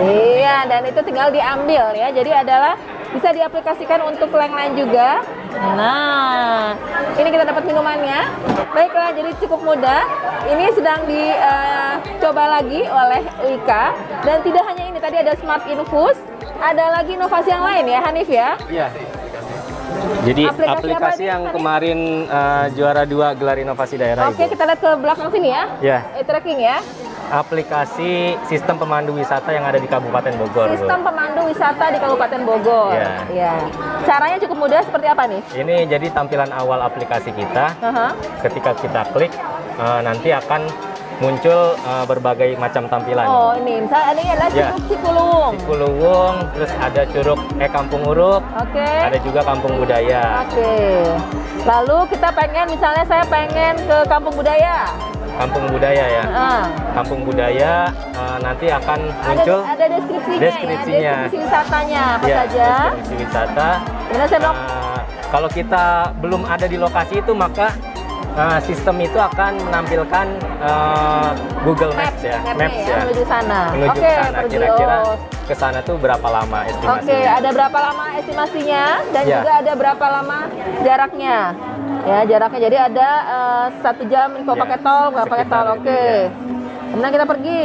Iya, dan itu tinggal diambil ya. Jadi adalah bisa diaplikasikan untuk yang lain juga. Nah, ini kita dapat minumannya. Baiklah, jadi cukup mudah. Ini sedang dicoba lagi oleh Wika. Dan tidak hanya ini, tadi ada Smart Infus. Ada lagi inovasi yang lain ya, Hanif ya? Iya. Jadi aplikasi apa yang nih, kemarin juara 2 gelar inovasi daerah. Oke, kita lihat ke belakang sini ya. Ya. Tracking ya. Aplikasi sistem pemandu wisata yang ada di Kabupaten Bogor. Sistem pemandu wisata di Kabupaten Bogor. Ya. Ya. Caranya cukup mudah, seperti apa nih? Ini jadi tampilan awal aplikasi kita. Ketika kita klik, nanti akan muncul berbagai macam tampilan. Oh, ini misalnya ini adalah Ya. Curug Cikuluwung. Cikuluwung, terus ada Curug Kampung Uruk, Oke. ada juga Kampung Budaya. Oke. Lalu kita pengen, misalnya saya pengen ke Kampung Budaya. Kampung Budaya ya. Kampung Budaya nanti akan muncul Ada deskripsinya, deskripsinya. ya. Deskripsi wisatanya apa ya, saja. deskripsi wisata. Kemudian saya bilang, Kalau kita belum ada di lokasi itu, maka sistem itu akan menampilkan Google Maps ya, Maps ya, menuju sana. Menuju Oke, ke sana. pergi. Kira-kira Oh. ke sana tuh berapa lama estimasinya? Oke, ada berapa lama estimasinya dan Ya. juga ada berapa lama jaraknya. Ya, jaraknya jadi ada 1 jam kalau Ya, pakai tol, nggak pakai sekitar tol. itu, Oke. ya. Kemudian kita pergi.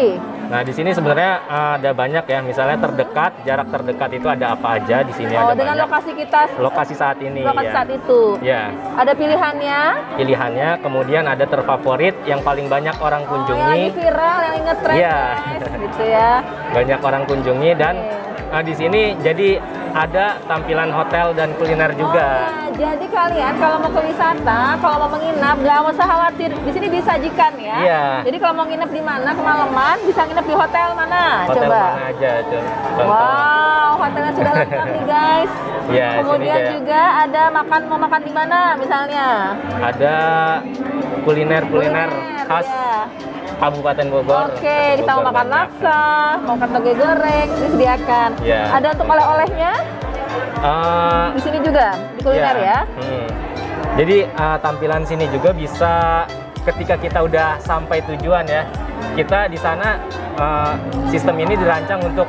Nah, di sini sebenarnya ada banyak ya. Misalnya terdekat, jarak terdekat itu ada apa aja di sini, Oh, ada dengan banyak. lokasi kita Lokasi saat ini lokasi ya. saat itu. Ya, Ada pilihannya. pilihannya, kemudian ada terfavorit yang paling banyak orang Oh, yang lagi kunjungi. viral, yang inget tren, Iya. gitu ya. Banyak orang kunjungi dan Oke. di sini jadi ada tampilan hotel dan kuliner juga. Oh, ya. Jadi kalian kalau mau ke wisata, kalau mau menginap, nggak usah khawatir. Di sini disajikan ya. Iya. Jadi kalau mau nginep di mana kemalaman, bisa nginep di hotel mana? Hotel Coba. mana aja, contoh. Wow, hotelnya sudah lengkap nih guys. Iya, Kemudian sini kayak juga ada mau makan di mana misalnya? ada kuliner khas ya. Kabupaten Bogor. Oke, kita mau Bogor makan banyak. laksa, mau makan toge goreng, disediakan. Iya. Ada untuk oleh-olehnya Eh, di sini juga, di kuliner iya. ya. Jadi tampilan sini juga bisa ketika kita udah sampai tujuan ya. Kita di sana sistem ini dirancang untuk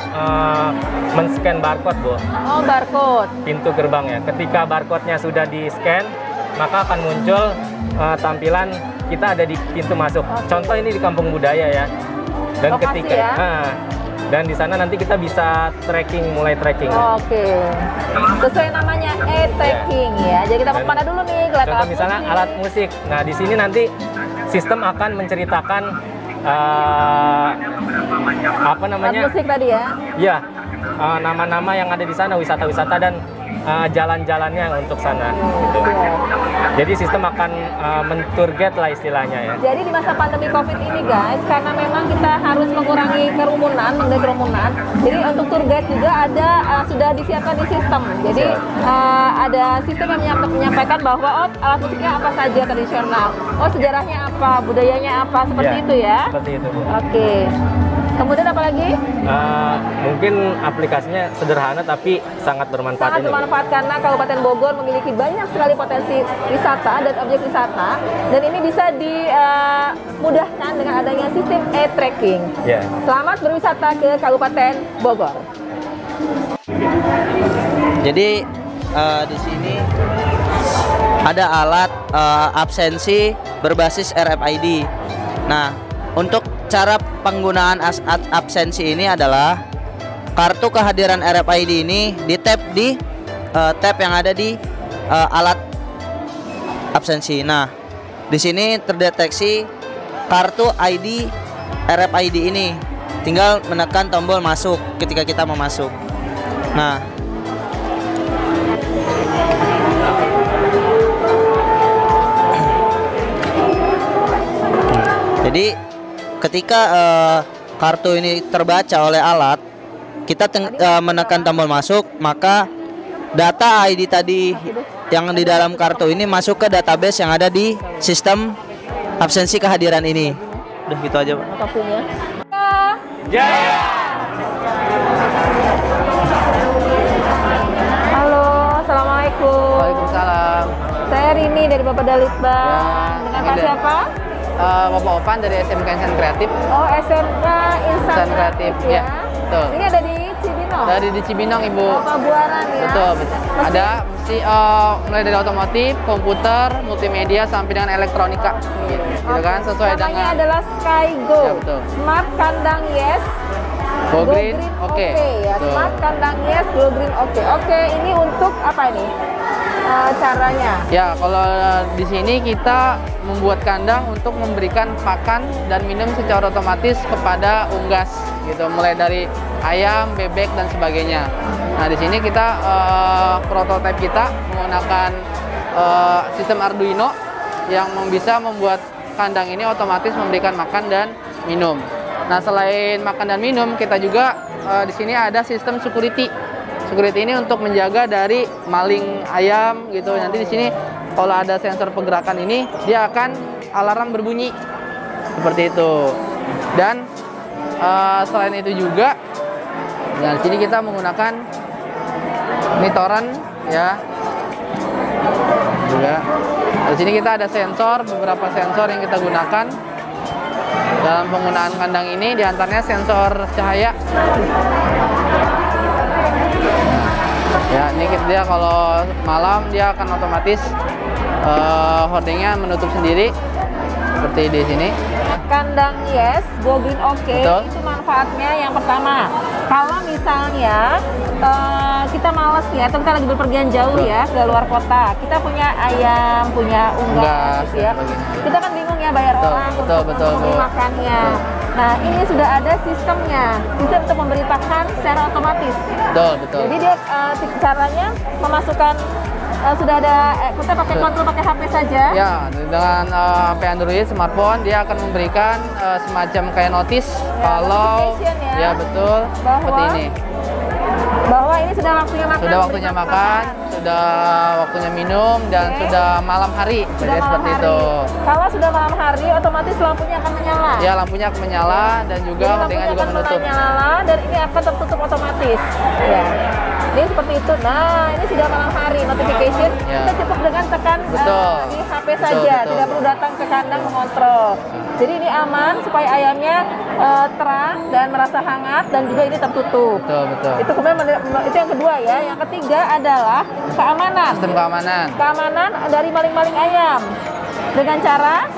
men-scan barcode, Bu. Oh, barcode. Pintu gerbangnya. Ketika barcode-nya sudah di-scan, maka akan muncul tampilan kita ada di pintu masuk. Contoh ini di Kampung Budaya ya. Dan Lokasi ketika ya? dan di sana nanti kita bisa mulai tracking. Oke. Sesuai namanya e-tracking ya. Jadi kita mau Dan kemana dulu nih? Kelihatan Contoh alat misalnya musik. alat musik. Nah, di sini nanti sistem akan menceritakan apa namanya? Alat musik tadi ya. Ya, nama-nama yang ada di sana, wisata-wisata dan jalan-jalannya untuk sana. Gitu. Iya. Jadi sistem akan men-tour guide lah istilahnya ya. Jadi di masa pandemi COVID ini guys, karena memang kita harus mengurangi kerumunan, menghindari kerumunan. Jadi untuk tour guide juga ada sudah disiapkan di sistem. Jadi ada sistem yang menyampaikan bahwa alat musiknya apa saja tradisional, sejarahnya apa, budayanya apa, seperti Ya, itu ya. Seperti itu, Bu. Oke. Kemudian apa lagi? Mungkin aplikasinya sederhana tapi sangat bermanfaat Sangat ini. bermanfaat karena Kabupaten Bogor memiliki banyak sekali potensi wisata dan objek wisata, dan ini bisa dimudahkan dengan adanya sistem e-tracking. Ya. Selamat berwisata ke Kabupaten Bogor. Jadi di sini ada alat absensi berbasis RFID. Nah, untuk cara penggunaan absensi ini adalah kartu kehadiran RFID ini di-tap di tab yang ada di alat absensi. Nah, di sini terdeteksi kartu ID RFID ini. Tinggal menekan tombol masuk ketika kita mau masuk. Nah, jadi ketika kartu ini terbaca oleh alat, kita menekan tombol masuk, maka data ID tadi yang di dalam kartu ini masuk ke database yang ada di sistem absensi kehadiran ini. Udah gitu aja, Pak. Kartunya. Halo, assalamualaikum. Waalaikumsalam. Saya Rini dari Bapak Dalitbang. Dengan Pak siapa? Bapak Opan dari SMK Insan Kreatif. Oh, SMK Insan Kreatif, ya. betul. Ini ada di Cibinong. Dari di Cibinong, Ibu. Pabuaran ya. Betul. Ada mulai dari otomotif, komputer, multimedia sampai dengan elektronika. Gitu kan, sesuai Namanya dengan adalah Skygo. Ya, betul. Smart Kandang Yes. Go Green, Oke. Ya, Betul. Smart Kandang Yes, Go Green Oke. Oke, ini untuk apa ini? Caranya. Ya, kalau di sini kita membuat kandang untuk memberikan pakan dan minum secara otomatis kepada unggas gitu, mulai dari ayam, bebek dan sebagainya. Nah, di sini kita prototipe kita menggunakan sistem Arduino yang bisa membuat kandang ini otomatis memberikan makan dan minum. Nah, selain makan dan minum, kita juga di sini ada sistem security. Security ini untuk menjaga dari maling ayam gitu. Nanti di sini kalau ada sensor pergerakan ini, dia akan alarm berbunyi seperti itu. Dan selain itu juga, di sini kita menggunakan monitoran ya. Juga di sini kita ada sensor, beberapa sensor yang kita gunakan dalam penggunaan kandang ini, diantaranya sensor cahaya. Ya, ini dia kalau malam dia akan otomatis hordingnya menutup sendiri seperti di sini. Kandang Yes, Go Green Oke. Betul. Itu manfaatnya yang pertama. Kalau misalnya kita males ya, atau kita lagi berpergian jauh ya ke luar kota, kita punya ayam, punya unggas gitu ya. Kita kan bingung ya bayar orang untuk memberi makannya. Nah, ini sudah ada sistemnya, sistem untuk memberi pakan secara otomatis. Betul. Jadi dia caranya memasukkan sudah ada kita pakai kontrol pakai HP saja. Ya, dengan HP Android smartphone dia akan memberikan semacam kayak notis kalau ya betul seperti ini. Bahwa ini sudah waktunya makan. Sudah waktunya makan, sudah waktunya minum dan sudah malam hari. Jadi seperti itu. Kalau sudah malam hari otomatis lampunya akan menyala. Ya, lampunya akan menyala dan juga hordingnya juga menutup. Menyala dan ini akan tertutup otomatis. Ya. Ini seperti itu. Nah, ini sudah malam hari notification. Ya. Kita cukup dengan tekan di HP saja, tidak perlu datang ke kandang mengontrol. Jadi ini aman supaya ayamnya terang dan merasa hangat dan juga ini tertutup. Betul. Itu kemudian itu yang kedua ya. Yang ketiga adalah keamanan. Sistem keamanan. Keamanan dari maling-maling ayam dengan cara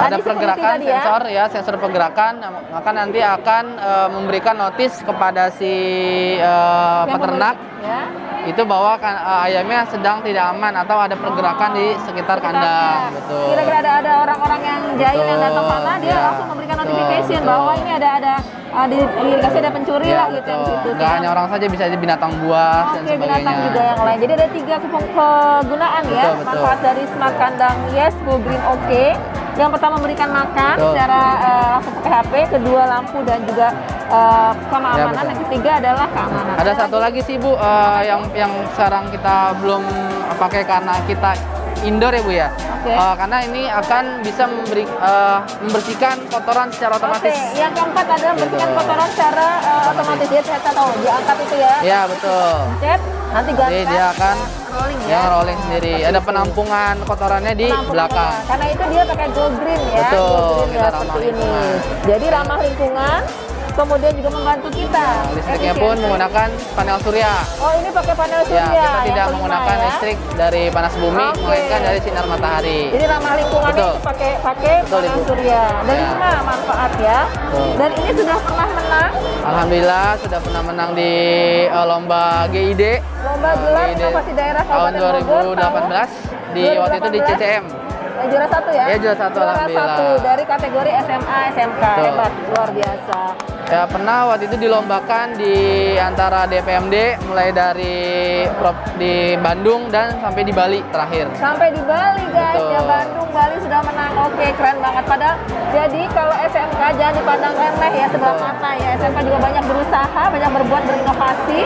ada pergerakan sensor ya, sensor pergerakan, maka nanti akan memberikan notis kepada si peternak itu bahwa ayamnya sedang tidak aman atau ada pergerakan di sekitar kandang. Betul. Kira-kira ada orang-orang yang jahil yang datang sana, dia langsung memberikan notification bahwa ini dikasih ada pencuri lah gitu yang situ. Nggak hanya orang saja, bisa binatang buas dan sebagainya. Binatang juga yang lain. Jadi ada 3 kegunaan ya, manfaat dari Smart Kandang Yes, Go Green Oke. Yang pertama memberikan makan secara langsung pakai HP, kedua lampu dan juga keamanan, yang ketiga adalah keamanan. Ada satu lagi sih Bu, yang sekarang kita belum pakai karena kita indoor ya Bu ya. Karena ini akan bisa membersihkan kotoran secara otomatis. Yang keempat adalah membersihkan kotoran secara otomatis. Dia saya tahu diangkat itu ya. Iya, betul. Pencet, nanti ganti. Jadi dia akan rolling rolling sendiri. Ada penampungan kotorannya di belakang. Karena itu dia pakai Go Green ya. Betul, kita seperti ini. Jadi ramah lingkungan. Kemudian juga membantu kita. Listriknya pun menggunakan panel surya. Oh, ini pakai panel surya. Ya, kita tidak menggunakan listrik dari panas bumi, melainkan dari sinar matahari. Jadi ramah lingkungan itu pakai panel surya. Dan lima manfaat ya. Dan ini sudah pernah menang. Alhamdulillah sudah pernah menang di lomba GID. Lomba gelar inovasi daerah tahun 2018 di waktu itu di CCM. juara 1 ya? Iya, juara 1 Juara alhamdulillah. 1 dari kategori SMA, SMK. Betul. Hebat, luar biasa. Ya pernah waktu itu dilombakan di antara DPMD mulai dari di Bandung dan sampai di Bali terakhir. Sampai di Bali guys, Betul. ya Bandung, Bali sudah menang. Oke, keren banget. Padahal jadi kalau SMK jangan dipandang remeh ya sebelah Betul. mata ya. SMK juga banyak berusaha, banyak berbuat, berinovasi.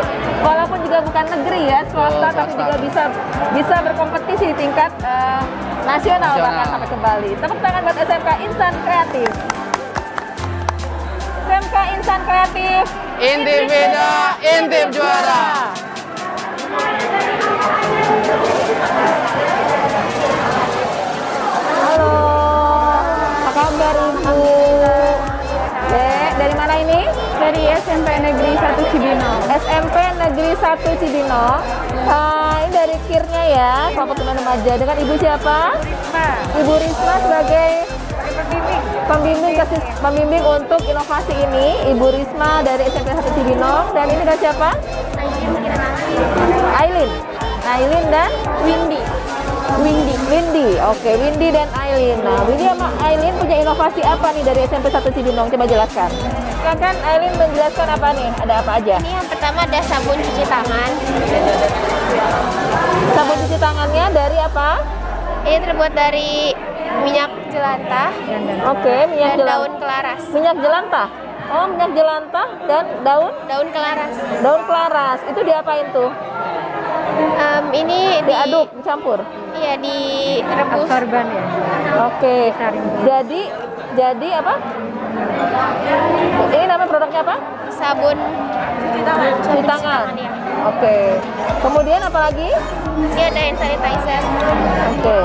Walaupun juga bukan negeri ya, swasta, tapi swasta. juga bisa berkompetisi di tingkat nasional bahkan sampai ke Bali. Tepuk tangan buat SMK Insan Kreatif. SMK Insan Kreatif. Intip beda, intip juara. Halo, apa kabar Ibu? Dek, dari mana ini? Dari SMP Negeri 1 Cibinong. SMP Negeri 1 Cibinong. Ini dari KIR-nya ya, kelompok teman remaja. Dengan Ibu siapa? Ibu Risma sebagai pembimbing untuk inovasi ini. Ibu Risma dari SMP 1 Cibinong. Dan ini dari siapa? Aileen dan Windy. Oke, Windy dan Aileen. Nah, Windy sama Aileen punya inovasi apa nih dari SMP 1 Cibinong? Coba jelaskan. Silakan Aileen menjelaskan apa nih? Ada apa aja? Ini yang pertama ada sabun cuci tangan. Sabun cuci tangannya dari apa? Ini terbuat dari minyak jelantah Oke, minyak dan jelantah. daun kelaras. Minyak jelantah. Oh, minyak jelantah dan daun Kelaras. daun kelaras. Itu diapain tuh? Ini Diaduk, dicampur. Iya, direbus. Absorban ya. Oke. Jadi apa? Ini nama produknya apa? Sabun Cuci tangan. ya. Oke. Kemudian apa lagi? Ini ada hand sanitizer. Oke.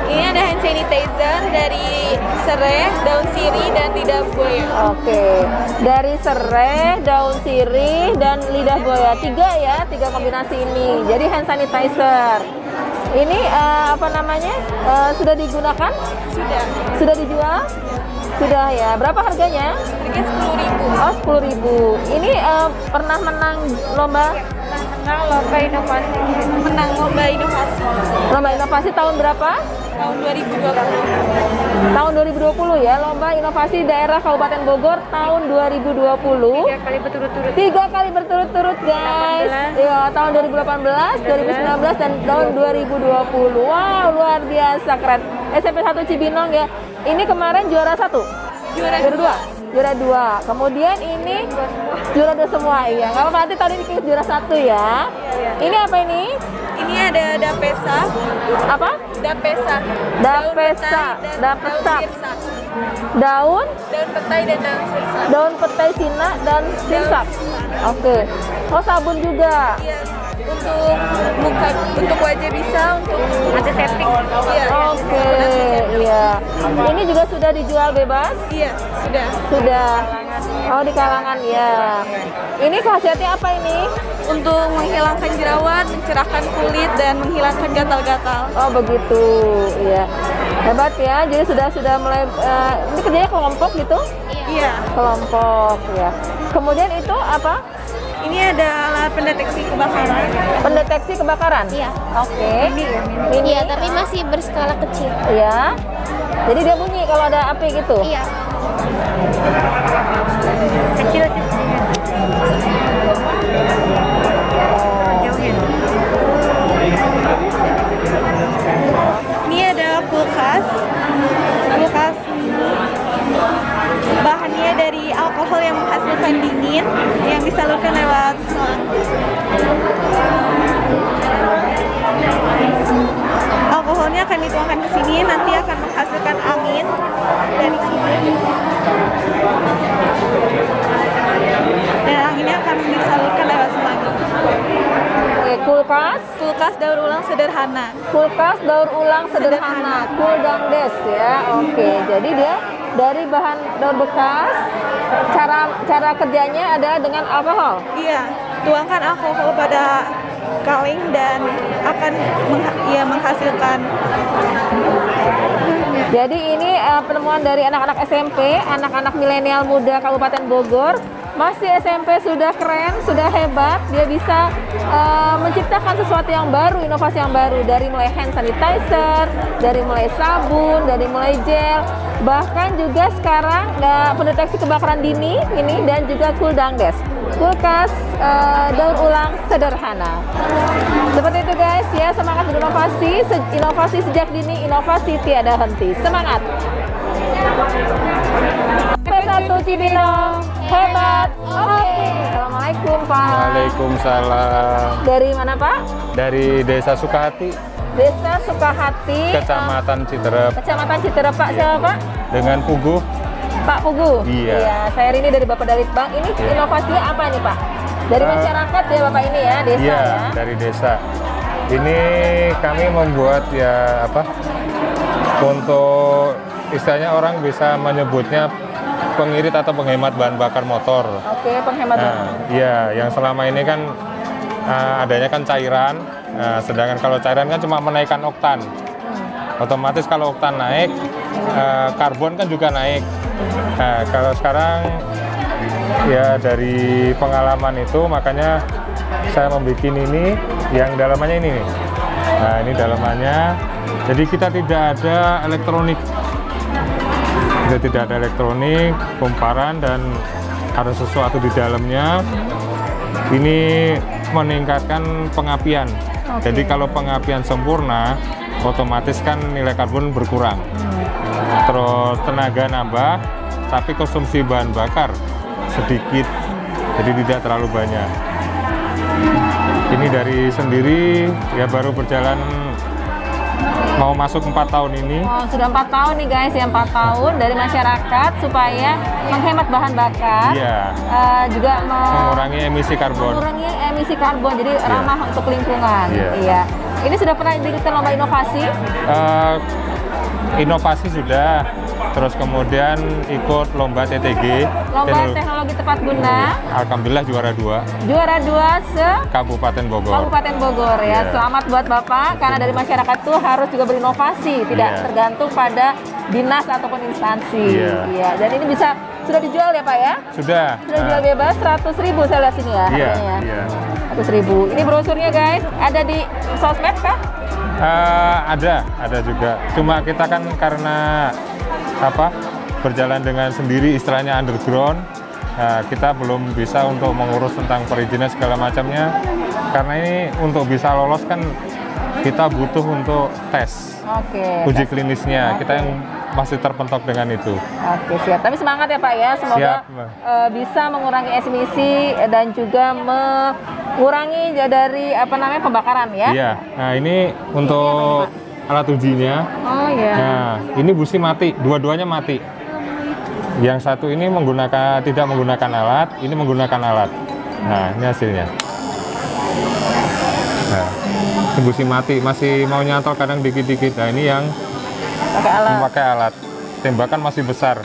Ini ada hand sanitizer dari serai, daun sirih, dan lidah buaya. Oke. Dari serai, daun sirih, dan lidah buaya. 3 kombinasi ini. Jadi hand sanitizer. Ini apa namanya? Sudah digunakan? Sudah dijual? Sudah ya. Berapa harganya? Harganya 10.000. Oh, 10.000. Ini pernah menang lomba? Menang lomba inovasi. Lomba inovasi tahun berapa? Tahun 2020. Tahun 2020 ya, Lomba Inovasi Daerah Kabupaten Bogor tahun 2020. 3 kali berturut-turut. 3 kali berturut-turut guys. Ya, tahun 2018, 2019 dan tahun 2020. Wow, luar biasa keren. SMP 1 Cibinong ya. Ini kemarin juara 1. Juara 2. Juara 2. Kemudian ini juara 2 semua ya. Nggak apa-apa, nanti tahun ini kita juara 1 ya. Ini apa ini? Ini ada dapesa. Apa? Dapesa. Dapesa. Daun Petai dan daun sirsa. daun petai Cina dan sirsak. Oke. Oh, sabun juga. Iya. Untuk muka, untuk wajah bisa, untuk antiseptik. Iya. Oke, iya. Ini juga sudah dijual bebas? Iya, sudah. Sudah. Oh, di kalangan ya. Ini khasiatnya apa ini? Untuk menghilangkan jerawat, mencerahkan kulit dan menghilangkan gatal-gatal. Oh, begitu. Iya. Hebat ya. Jadi sudah mulai ini kerjanya kelompok gitu? Iya. Kelompok ya. Kemudian itu apa? Ini ada alat pendeteksi kebakaran. Pendeteksi kebakaran? Iya. Oke. Ini. Iya, tapi masih berskala kecil. Iya. Jadi dia bunyi kalau ada api gitu? Iya. Kecil. Ini ada kulkas. Kulkas ini bahannya dari alkohol yang menghasilkan dingin yang disalurkan lewat selang. Alkoholnya akan dituangkan ke sini, nanti akan menghasilkan angin dari sini. Dan anginnya akan disalurkan lewat selang. Oke, Kulkas daur ulang sederhana. Kulkas daur ulang sederhana, Kuldangdes ya. Oke, jadi dia dari bahan daur bekas. Cara kerjanya adalah dengan alkohol. Iya, tuangkan alkohol pada kaleng dan akan menghasilkan. Jadi ini penemuan dari anak-anak SMP, anak-anak milenial muda Kabupaten Bogor. Masih SMP sudah keren, sudah hebat. Dia bisa menciptakan sesuatu yang baru, inovasi yang baru, dari mulai hand sanitizer, dari mulai sabun, dari mulai gel, bahkan juga sekarang pendeteksi kebakaran dini ini, dan juga cool down desk, kulkas daur ulang sederhana. Seperti itu guys ya, semangat berinovasi, inovasi sejak dini, inovasi tiada henti. Semangat! P1 Cibinong, hebat, oke. Assalamualaikum Pak. Waalaikumsalam. Dari mana Pak? Dari Desa Sukahati, Desa Sukahati, Kecamatan Citerep. Kecamatan Citerep. Pak siapa Pak? Dengan Pugu. Pak Pugu? Iya. Saya Rini dari Bapak Dalitbang. Ini inovasinya apa nih Pak? Dari masyarakat ya Bapak ini ya, desa Iya, ya? dari desa. Ini kami membuat ya apa, untuk istilahnya orang bisa menyebutnya pengirit atau penghemat bahan bakar motor. Oke, penghemat bahan. Iya, yang selama ini kan adanya kan cairan, sedangkan kalau cairan kan cuma menaikkan oktan. Otomatis kalau oktan naik, karbon kan juga naik. Nah, kalau sekarang ya dari pengalaman itu makanya saya membuat ini yang dalamannya ini nih. Nah, ini dalamannya. Jadi kita tidak ada elektronik. Kita tidak ada elektronik, kumparan, dan ada sesuatu di dalamnya. Ini meningkatkan pengapian. Jadi kalau pengapian sempurna, otomatis kan nilai karbon berkurang. Terus tenaga nambah, tapi konsumsi bahan bakar sedikit, jadi tidak terlalu banyak. Ini dari sendiri ya baru berjalan mau masuk 4 tahun ini. Oh, sudah 4 tahun nih guys, ya 4 tahun dari masyarakat supaya menghemat bahan bakar, Iya. juga Mengurangi emisi karbon. mengurangi emisi karbon, jadi ramah untuk lingkungan. Iya. Iya. Ini sudah pernah diikutkan lomba inovasi? Inovasi sudah, terus kemudian ikut lomba TTG. Lomba teknologi tepat guna. Alhamdulillah juara 2. Juara 2 Kabupaten Bogor. Kabupaten Bogor ya. Iya. Selamat buat Bapak, karena dari masyarakat tuh harus juga berinovasi, tidak Iya. tergantung pada dinas ataupun instansi. Iya. Iya. Dan ini bisa sudah dijual ya Pak ya? Sudah. Sudah dijual bebas 100.000 saya lihat sini ya Iya, harganya. iya. 100.000. Ini brosurnya guys, ada di sosmed kah? Ada juga. Cuma kita kan karena apa berjalan dengan sendiri, istilahnya underground, kita belum bisa untuk mengurus tentang perizinan segala macamnya. Karena ini untuk bisa lolos kan kita butuh untuk tes, uji klinisnya. Kita yang masih terpentok dengan itu. Oke, siap. Tapi semangat ya Pak ya, semoga Siap. bisa mengurangi emisi dan juga mengurangi dari pembakaran ya. Iya. Nah ini untuk alat ujinya. Oh iya. Nah ini busi mati, dua-duanya mati. Yang satu ini tidak menggunakan alat, ini menggunakan alat. Nah ini hasilnya. Nah, ini busi mati, masih mau nyantol kadang dikit-dikit. Nah ini yang memakai alat. Tembakan masih besar.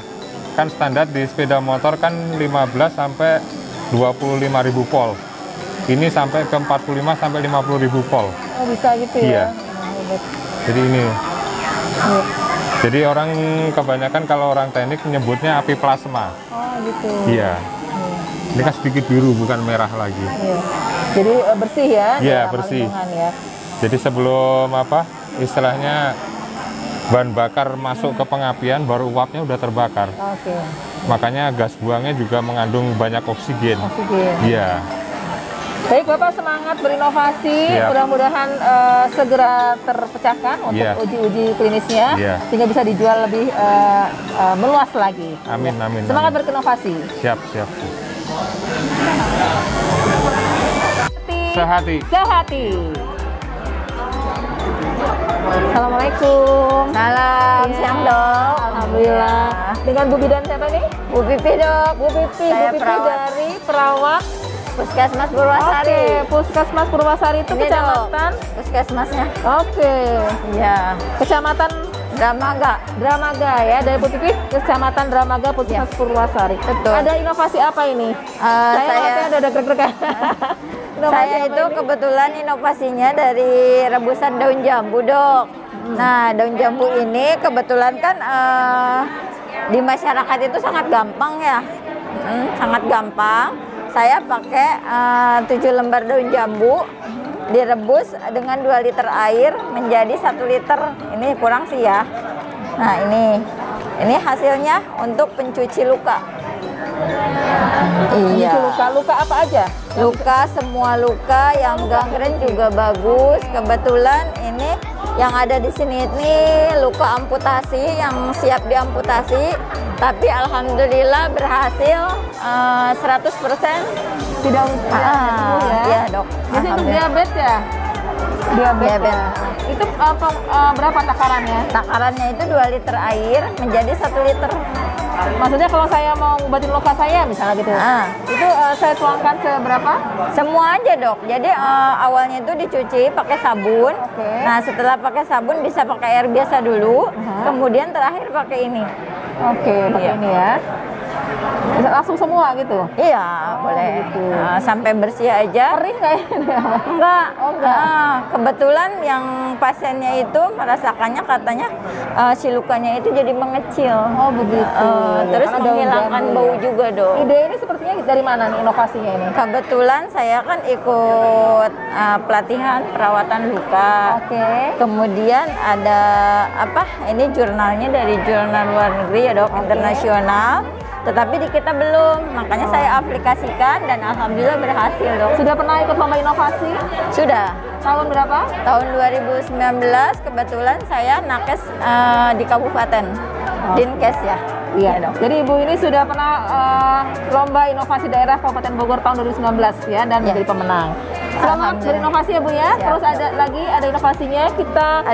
Kan standar di sepeda motor kan 15 sampai 25.000 volt. Ini sampai ke 45 sampai 50.000 volt. Oh bisa gitu ya. Iya. Jadi ini. Jadi orang kebanyakan kalau orang teknik menyebutnya api plasma. Oh gitu. Iya. Ini kan sedikit biru, bukan merah lagi. Iya. Jadi bersih ya. Iya, ramah bersih. lingkungan ya. Jadi sebelum istilahnya bahan bakar masuk ke pengapian, baru uapnya udah terbakar. Oke. Makanya gas buangnya juga mengandung banyak oksigen. Oksigen. Iya. Baik Bapak, semangat berinovasi. Siap. Mudah-mudahan segera terpecahkan untuk Iya. uji-uji klinisnya, Iya. sehingga bisa dijual lebih meluas lagi. Amin, amin. Semangat amin. berinovasi. Siap, siap. Sehati. Sehati. Assalamualaikum. Salam, siang dok. Alhamdulillah. Dengan Bu Bidan siapa nih? Bu Pipi dok. Bu Pipi, Saya Bu Pipi perawat. dari perawat Puskesmas Purwasari. Oke, Puskesmas Purwasari itu Ini, kecamatan. Dok, puskesmasnya. Oke. Iya. Kecamatan Dramaga. Dramaga ya, dari Bu Pipi, Kecamatan Dramaga, Puskesmas Purwasari. Betul. Ada inovasi apa ini? Saya ngeliatnya udah deg-degan. Saya itu kebetulan inovasinya dari rebusan daun jambu dok. Nah daun jambu ini kebetulan kan di masyarakat itu sangat gampang ya, sangat gampang. saya pakai 7 lembar daun jambu, direbus dengan 2 liter air menjadi 1 liter. Ini kurang sih ya. Nah ini hasilnya untuk pencuci luka. Iya. Luka apa aja? Luka, semua luka, yang gangren juga bagus. Kebetulan ini yang ada di sini ini luka amputasi yang siap diamputasi, tapi alhamdulillah berhasil 100% tidak sembuh ya. Iya, Dok. Jadi untuk diabetes ya? Diabetes. Itu berapa takarannya? Takarannya itu 2 liter air menjadi 1 liter. Maksudnya kalau saya mau ngobatin luka saya misalnya gitu, itu saya tuangkan seberapa? Semua aja, Dok. Jadi awalnya itu dicuci pakai sabun. Nah setelah pakai sabun bisa pakai air biasa dulu, kemudian terakhir pakai ini. Pakai ini ya. Bisa langsung semua gitu? Iya, boleh. Gitu. Sampai bersih aja. Kering nggak ya? Enggak. Enggak. Kebetulan yang pasiennya itu merasakannya katanya si lukanya itu jadi mengecil. Oh begitu. Terus menghilangkan bau juga, Dok. Ide ini sepertinya dari mana nih inovasinya ini? Kebetulan saya kan ikut pelatihan perawatan luka. Kemudian ada ini jurnalnya dari jurnal luar negeri ya, Dok, internasional. Tetapi di kita belum, makanya saya aplikasikan dan alhamdulillah berhasil, Dok. Sudah pernah ikut lomba inovasi? Sudah. Tahun berapa? Tahun 2019, kebetulan saya nakes di kabupaten, Dinkes ya. Iya, Dok. Jadi Ibu ini sudah pernah lomba inovasi daerah Kabupaten Bogor tahun 2019 ya, dan menjadi pemenang. Selamat berinovasi ya Bu ya. Terus ada inovasinya, kita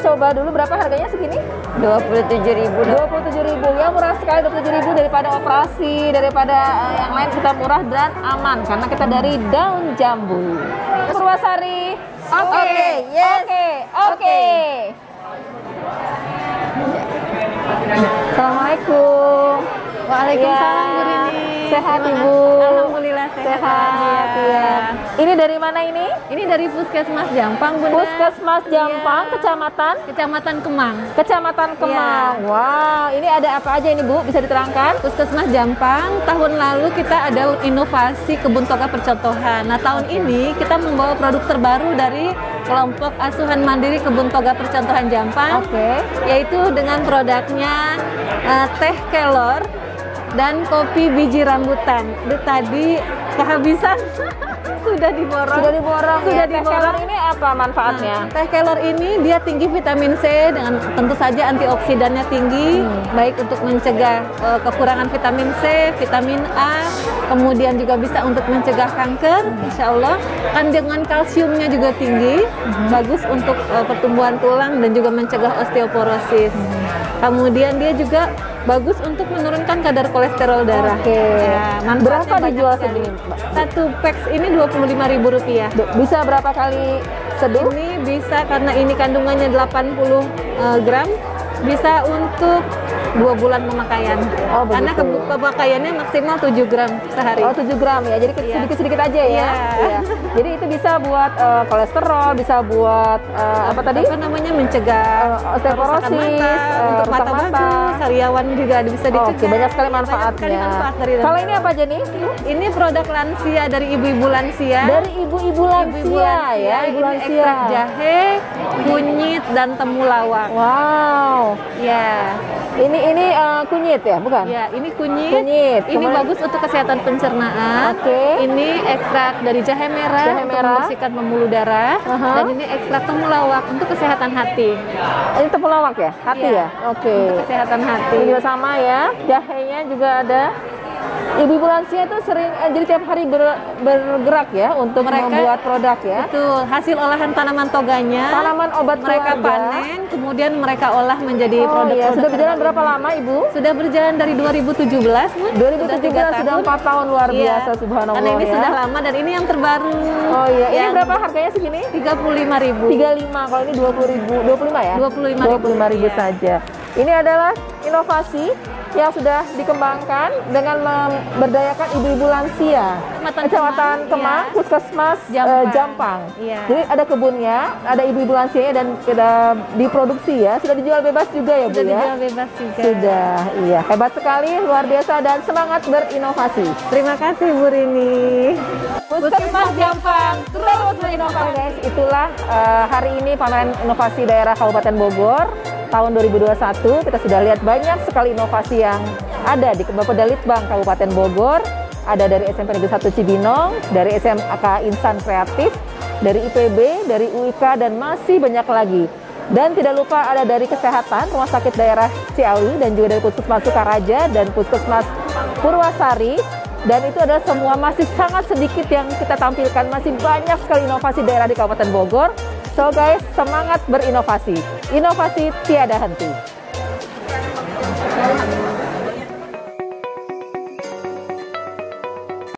coba dulu. Berapa harganya segini? 27.000. 27.000 ya, murah sekali. 27.000 daripada operasi, daripada yang lain kita murah dan aman karena kita dari daun jambu. Purwasari. Oke. Assalamualaikum. Waalaikumsalam, Bu Rini. Sehat Ibu? Alhamdulillah sehat. Ya. Ini dari mana ini? Ini dari Puskesmas Jampang, Bunda. Puskesmas Jampang, Kecamatan Kemang. Kecamatan Kemang. Wow, ini ada apa aja ini Bu? Bisa diterangkan? Puskesmas Jampang, tahun lalu kita ada inovasi kebun toga percontohan. Nah, tahun ini kita membawa produk terbaru dari kelompok asuhan mandiri kebun toga percontohan Jampang. Yaitu dengan produknya teh kelor dan kopi biji rambutan. Itu tadi kehabisan. Sudah diborong. Teh kelor ini apa manfaatnya? Teh kelor ini dia tinggi vitamin C dengan tentu saja antioksidannya tinggi, baik untuk mencegah kekurangan vitamin C, vitamin A, kemudian juga bisa untuk mencegah kanker, insya Allah. Kandungan kalsiumnya juga tinggi, bagus untuk pertumbuhan tulang dan juga mencegah osteoporosis. Kemudian dia juga bagus untuk menurunkan kadar kolesterol darah. Ya, berapa dijual segini? Satu packs ini Rp25.000. Bisa berapa kali seduh? Ini bisa karena ini kandungannya 80 gram, bisa untuk 2 bulan pemakaian. Karena pemakaiannya maksimal 7 gram sehari. 7 gram ya, jadi sedikit-sedikit aja ya. Jadi itu bisa buat kolesterol, bisa buat apa tadi? Mencegah osteoporosis, untuk mata bagus, sariawan juga bisa dicegah. Banyak sekali manfaatnya. Kalau ini apa aja nih? Ini produk lansia dari ibu-ibu lansia. Dari ibu-ibu lansia ya, ibu lansia. Ekstrak jahe, kunyit dan temulawak. Wow. Ya. Ini kunyit ya, bukan? Ya, ini kunyit. Ini bagus untuk kesehatan pencernaan. Ini ekstrak dari jahe merah untuk membersihkan pembuluh darah. Dan ini ekstrak temulawak untuk kesehatan hati. Ini temulawak ya? Hati ya? Untuk kesehatan hati. Ini juga sama ya. Jahenya juga ada. Ibu-ibu lansia itu sering jadi tiap hari bergerak ya untuk membuat produk ya. Betul, hasil olahan tanaman toganya. Tanaman obat mereka keluarga. panen, kemudian mereka olah menjadi produk-produk. Sudah berjalan berapa lama Ibu? Sudah berjalan dari 2017, Bu. 2017 sudah 4 tahun, luar biasa, subhanallah. Karena ini ya. sudah lama dan ini yang terbaru. Ini berapa harganya segini? 35.000. 35, kalau ini 20.000, 25 ya? 25.000 saja. Ini adalah inovasi yang sudah dikembangkan dengan memberdayakan ibu-ibu lansia. Kecamatan Kemang, Puskesmas Jampang. Iya. Jadi ada kebunnya, ada ibu-ibu lansianya dan sudah diproduksi ya, sudah dijual bebas juga ya Bu Sudah ya? dijual bebas juga. Sudah, iya. Hebat sekali, luar biasa dan semangat berinovasi. Terima kasih Bu Rini. Puskesmas Jampang terus berinovasi guys. Itulah hari ini pameran inovasi daerah Kabupaten Bogor tahun 2021. Kita sudah lihat banyak sekali inovasi yang ada di Bapeda Litbang Kabupaten Bogor. Ada dari SMP Negeri 1 Cibinong, dari SMK Insan Kreatif, dari IPB, dari UIK dan masih banyak lagi. Dan tidak lupa ada dari Kesehatan Rumah Sakit Daerah Ciawi dan juga dari Puskesmas Sukaraja dan Puskesmas Purwasari. Dan itu adalah semua masih sangat sedikit yang kita tampilkan, masih banyak sekali inovasi daerah di Kabupaten Bogor. So guys, semangat berinovasi. Inovasi tiada henti.